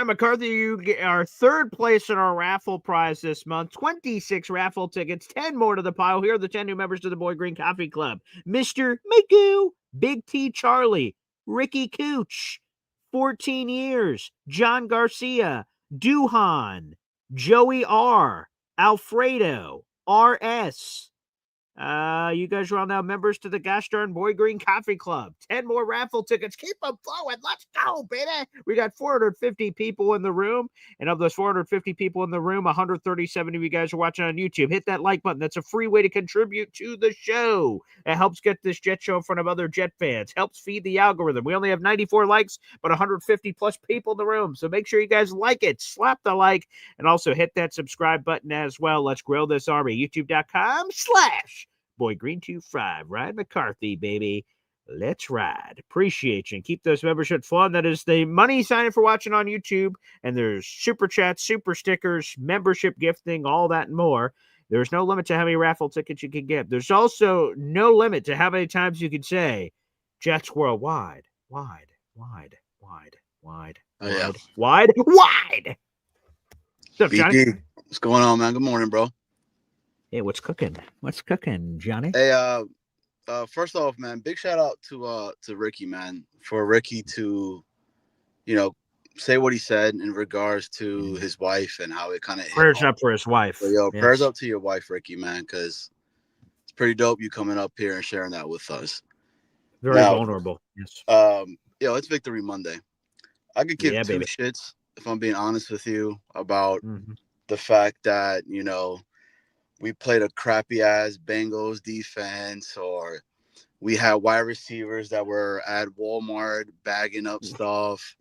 S1: McCarthy, you are 3rd place in our raffle prize this month. 26 raffle tickets, 10 more to the pile. Here are the 10 new members to the Boy Green Coffee Club. Mr. Miku, Big T Charlie, Ricky Cooch, 14 years, John Garcia, Duhan, Joey R, Alfredo, RS. You guys are all now members to the Gosh Darn Boy Green Coffee Club. 10 more raffle tickets. Keep them flowing. Let's go, baby. We got 450 people in the room. And of those 450 people in the room, 137 of you guys are watching on YouTube. Hit that like button. That's a free way to contribute to the show. It helps get this Jet show in front of other Jet fans. Helps feed the algorithm. We only have 94 likes, but 150 plus people in the room. So make sure you guys like it. Slap the like. And also hit that subscribe button as well. Let's grow this army. YouTube.com/Boy-Green25. Ryan McCarthy, baby. Let's ride. Appreciate you. And keep those memberships flowing. That is the money signing for watching on YouTube. And there's super chats, super stickers, membership gifting, all that and more. There's no limit to how many raffle tickets you can get. There's also no limit to how many times you can say Jets worldwide. Wide. What's up, Johnny?
S16: BG, what's going on, man? Good morning, bro.
S1: Hey, what's cooking? What's cooking, Johnny?
S16: Hey, first off, man, big shout out to Ricky, man, for Ricky to, say what he said in regards to his wife and how it kind of
S1: prayers up for his wife.
S16: So, prayers up to your wife, Ricky, man, because it's pretty dope you coming up here and sharing that with us.
S1: Very vulnerable. Yes.
S16: It's Victory Monday. I could give two shits, if I'm being honest with you, about the fact that, we played a crappy ass Bengals defense, or we had wide receivers that were at Walmart bagging up stuff,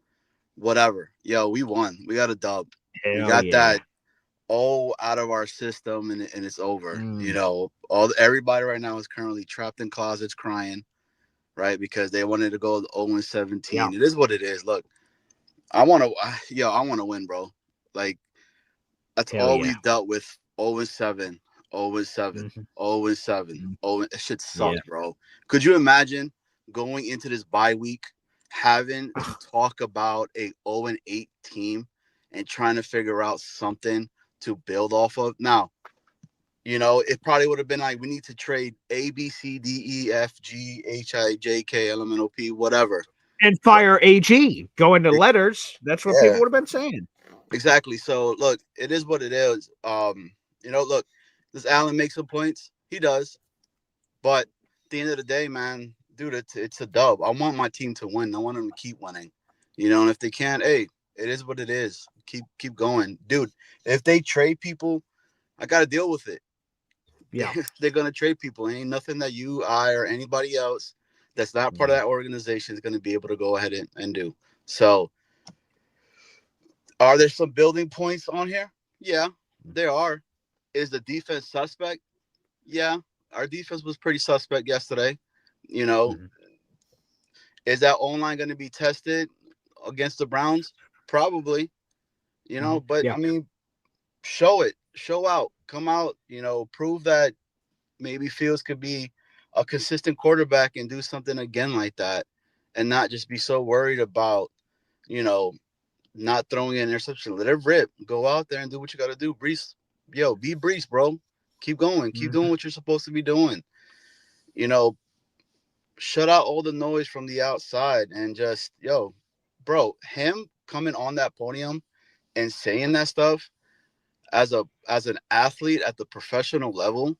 S16: whatever. We won. We got a dub. We got that all out of our system, and it's over. Everybody right now is currently trapped in closets crying, right? Because they wanted to go 0-17. Yeah. It is what it is. Look, I want to win, bro. Like, that's all we dealt with. 0-7. 0-7, 0-7. It should suck, bro. Could you imagine going into this bye week having to talk about a 0-8 team and trying to figure out something to build off of. Now, you know, it probably would have been like, we need to trade A, B, C, D, E, F, G, H, I, J, K, L, M, N, O, P, whatever.
S1: And fire AG. Go into letters. That's what people would have been saying.
S16: Exactly. So, look, it is what it is. You know, look, does Allen make some points? He does. But at the end of the day, man, dude, it's a dub. I want my team to win. I want them to keep winning. You know, and if they can't, hey, it is what it is. Keep going. Dude, if they trade people, I got to deal with it.
S1: Yeah.
S16: They're going to trade people. Ain't nothing that you, I, or anybody else that's not part of that organization is going to be able to go ahead and do. So, are there some building points on here? Yeah, there are. Is the defense suspect? Yeah, our defense was pretty suspect yesterday. You know, is that O-line going to be tested against the Browns? Probably. You know, but I mean, show out, come out, you know, prove that maybe Fields could be a consistent quarterback and do something again like that, and not just be so worried about, you know, not throwing an interception. Let it rip. Go out there and do what you got to do. Brees, be Brees, bro. Keep going. Keep doing what you're supposed to be doing. You know, shut out all the noise from the outside and just, bro, him coming on that podium and saying that stuff as an athlete at the professional level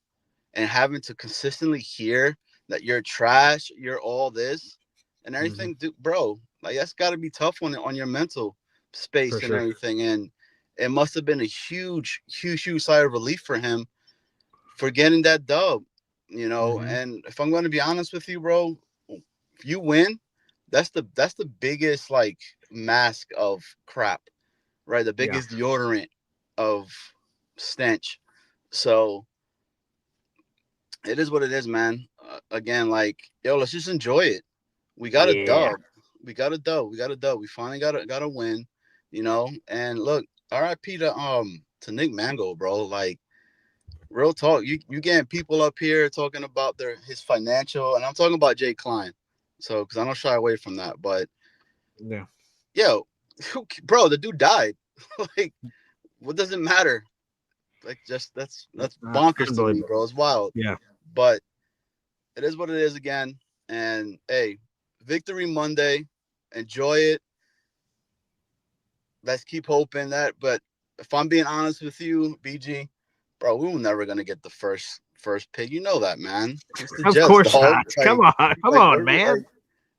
S16: and having to consistently hear that you're trash, you're all this and everything, dude, bro, like that's got to be tough on your mental space and everything. And it must have been a huge sigh of relief for him for getting that dub, you know. And if I'm going to be honest with you, bro, if you win, that's the biggest like mask of crap, right? The biggest deodorant of stench. So it is what it is, man. Again, like, let's just enjoy it. We got a dub. We got a dub. We finally got a win, you know. And look, RIP to Nick Mangold, bro. Like, real talk. You getting people up here talking about his financial, and I'm talking about Jay Klein. So, because I don't shy away from that, but bro, the dude died. Like, what does it matter? Like, just that's bonkers to me, bro. It's wild.
S1: Yeah.
S16: But it is what it is again. And hey, Victory Monday. Enjoy it. Let's keep hoping that. But if I'm being honest with you, BG, bro, we were never gonna get the first pick. You know that, man.
S1: Of
S16: Jets,
S1: course
S16: dog.
S1: not.
S16: Like,
S1: come on, man.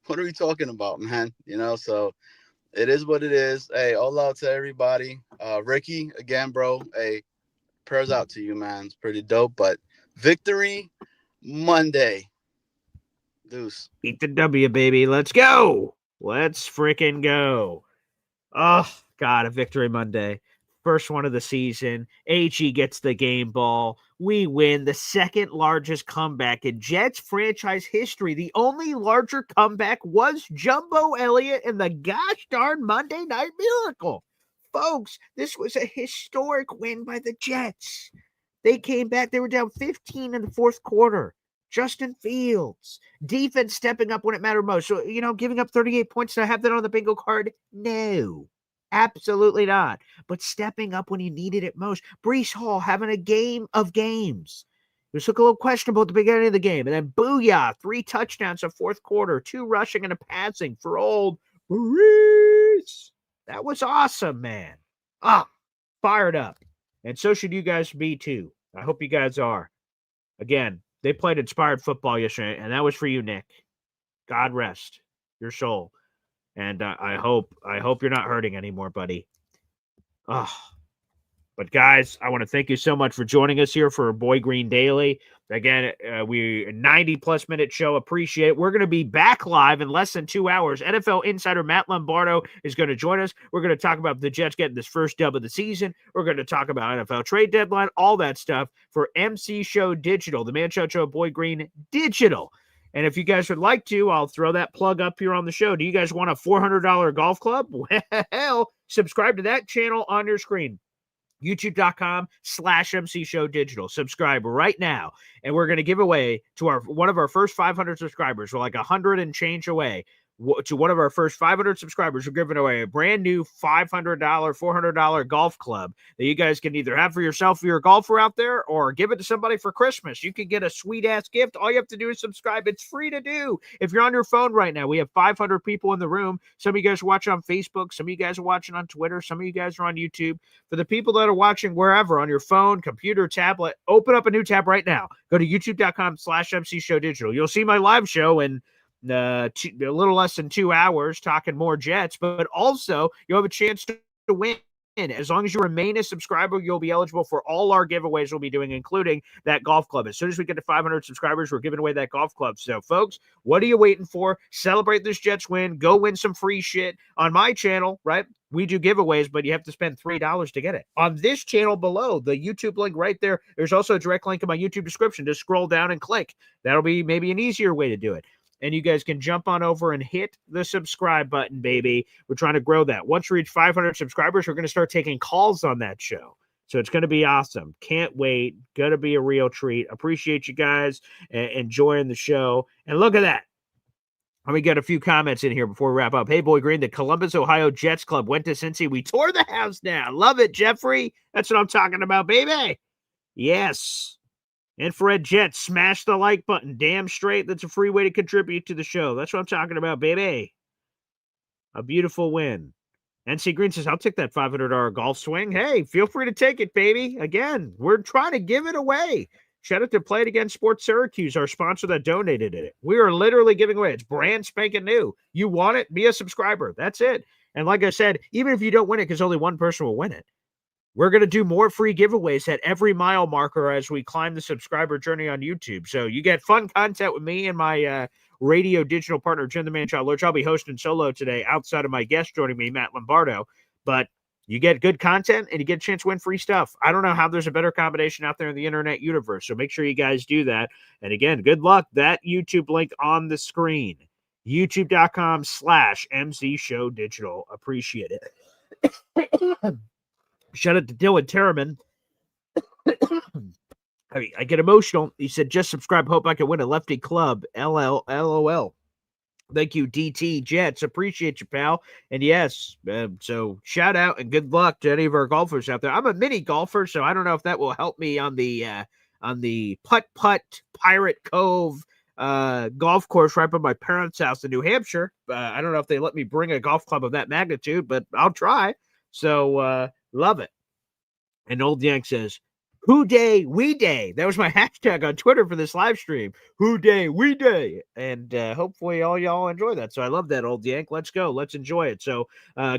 S16: What are we talking about, man? You know, so it is what it is. Hey, all out to everybody. Ricky, again, bro. Hey, prayers out to you, man. It's pretty dope. But Victory Monday. Deuce.
S1: Beat the W, baby. Let's go. Let's freaking go. Oh, God, a Victory Monday. First one of the season. AG gets the game ball. We win the second largest comeback in Jets franchise history. The only larger comeback was Jumbo Elliott in the gosh darn Monday Night Miracle. Folks, this was a historic win by the Jets. They came back. They were down 15 in the fourth quarter. Justin Fields. Defense stepping up when it mattered most. So, you know, giving up 38 points to have that on the bingo card? No. Absolutely not. But stepping up when you needed it most. Breece Hall having a game of games. It was a little questionable at the beginning of the game. And then booyah, 3 touchdowns in fourth quarter, 2 rushing and a passing for old Breece. That was awesome, man. Fired up. And so should you guys be too. I hope you guys are. Again, they played inspired football yesterday, and that was for you, Nick. God rest your soul. And I hope you're not hurting anymore, buddy. But guys, I want to thank you so much for joining us here for Boy Green Daily. Again, we 90-plus minute show. Appreciate it. We're going to be back live in less than 2 hours. NFL insider Matt Lombardo is going to join us. We're going to talk about the Jets getting this first dub of the season. We're going to talk about NFL trade deadline, all that stuff for MC Show Digital, the Man Show Boy Green Digital. And if you guys would like to, I'll throw that plug up here on the show. Do you guys want a $400 golf club? Well, subscribe to that channel on your screen. YouTube.com/MC Show Digital. Subscribe right now. And we're going to give away to one of our first 500 subscribers. We're like 100 and change away. to one of our first 500 subscribers, we're giving away a brand new $500, $400 golf club that you guys can either have for yourself if you're a golfer out there or give it to somebody for Christmas. You can get a sweet-ass gift. All you have to do is subscribe. It's free to do. If you're on your phone right now, we have 500 people in the room. Some of you guys are watching on Facebook. Some of you guys are watching on Twitter. Some of you guys are on YouTube. For the people that are watching wherever, on your phone, computer, tablet, open up a new tab right now. Go to youtube.com/MCShowDigital. You'll see my live show in a little less than 2 hours talking more Jets, but also you'll have a chance to win. As long as you remain a subscriber, you'll be eligible for all our giveaways we'll be doing, including that golf club. As soon as we get to 500 subscribers, we're giving away that golf club. So, folks, what are you waiting for? Celebrate this Jets win. Go win some free shit. On my channel, right, we do giveaways, but you have to spend $3 to get it. On this channel below, the YouTube link right there, there's also a direct link in my YouTube description. Just scroll down and click. That'll be maybe an easier way to do it. And you guys can jump on over and hit the subscribe button, baby. We're trying to grow that. Once we reach 500 subscribers, we're going to start taking calls on that show. So it's going to be awesome. Can't wait. Going to be a real treat. Appreciate you guys enjoying the show. And look at that. Let me get a few comments in here before we wrap up. Hey, Boy Green, the Columbus, Ohio Jets Club went to Cincy. We tore the house down. Love it, Jeffrey. That's what I'm talking about, baby. Yes. Infrared Jets, smash the like button. Damn straight. That's a free way to contribute to the show. That's what I'm talking about, baby. A beautiful win. NC Green says, I'll take that $500 golf swing. Hey, feel free to take it, baby. Again, we're trying to give it away. Shout out to Play It Again Sports Syracuse, our sponsor that donated it. We are literally giving away. It's brand spanking new. You want it? Be a subscriber. That's it. And like I said, even if you don't win it, because only one person will win it, we're going to do more free giveaways at every mile marker as we climb the subscriber journey on YouTube. So you get fun content with me and my radio digital partner, Jim the Man-Child Lurch. I'll be hosting solo today outside of my guest joining me, Matt Lombardo. But you get good content and you get a chance to win free stuff. I don't know how there's a better combination out there in the internet universe. So make sure you guys do that. And again, good luck. That YouTube link on the screen, youtube.com/MCShowDigital. Appreciate it. Shout out to Dylan Terriman. I get emotional. He said, just subscribe. Hope I can win a lefty club. LOL. Thank you, DT Jets. Appreciate you, pal. And yes, so shout out and good luck to any of our golfers out there. I'm a mini golfer, so I don't know if that will help me on the Putt Pirate Cove golf course right by my parents' house in New Hampshire. I don't know if they let me bring a golf club of that magnitude, but I'll try. So, love it. And Old Yank says, Who Day, We Day. That was my hashtag on Twitter for this live stream. Who Day, We Day. And hopefully all y'all enjoy that. So I love that, Old Yank. Let's go. Let's enjoy it. So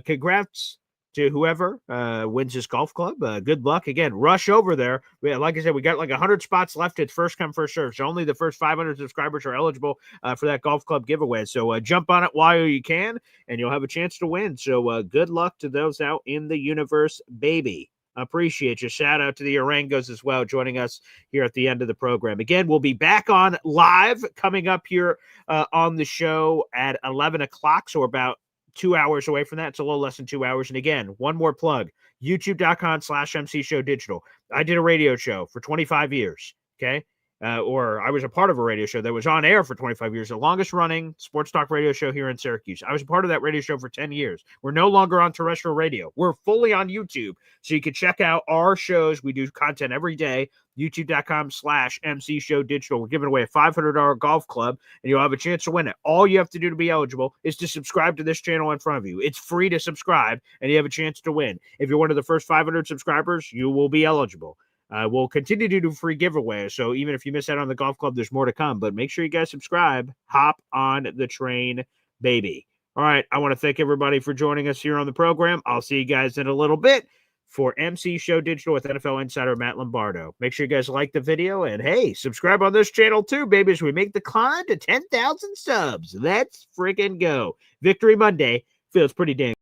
S1: congrats to whoever wins this golf club. Good luck. Again, rush over there. Like I said, we got like 100 spots left. It's first come, first serve. So only the first 500 subscribers are eligible for that golf club giveaway. So jump on it while you can, and you'll have a chance to win. So good luck to those out in the universe, baby. Appreciate you. Shout out to the Orangos as well, joining us here at the end of the program. Again, we'll be back on live coming up here on the show at 11 o'clock. So we're about 2 hours away from that. It's a little less than 2 hours. And again, one more plug, youtube.com/MCShowDigital. I did a radio show for 25 years. Okay. Or I was a part of a radio show that was on air for 25 years, the longest running sports talk radio show here in Syracuse. I was a part of that radio show for 10 years. We're no longer on terrestrial radio. We're fully on YouTube. So you can check out our shows. We do content every day. youtube.com/MCShowDigital. We're giving away a $500 golf club, and you'll have a chance to win it. All you have to do to be eligible is to subscribe to this channel in front of you. It's free to subscribe, and you have a chance to win. If you're one of the first 500 subscribers, you will be eligible. We'll continue to do free giveaways. So even if you miss out on the golf club, there's more to come. But make sure you guys subscribe. Hop on the train, baby. All right. I want to thank everybody for joining us here on the program. I'll see you guys in a little bit for MC Show Digital with NFL Insider Matt Lombardo. Make sure you guys like the video. And, hey, subscribe on this channel too, baby, as we make the climb to 10,000 subs. Let's freaking go. Victory Monday feels pretty dang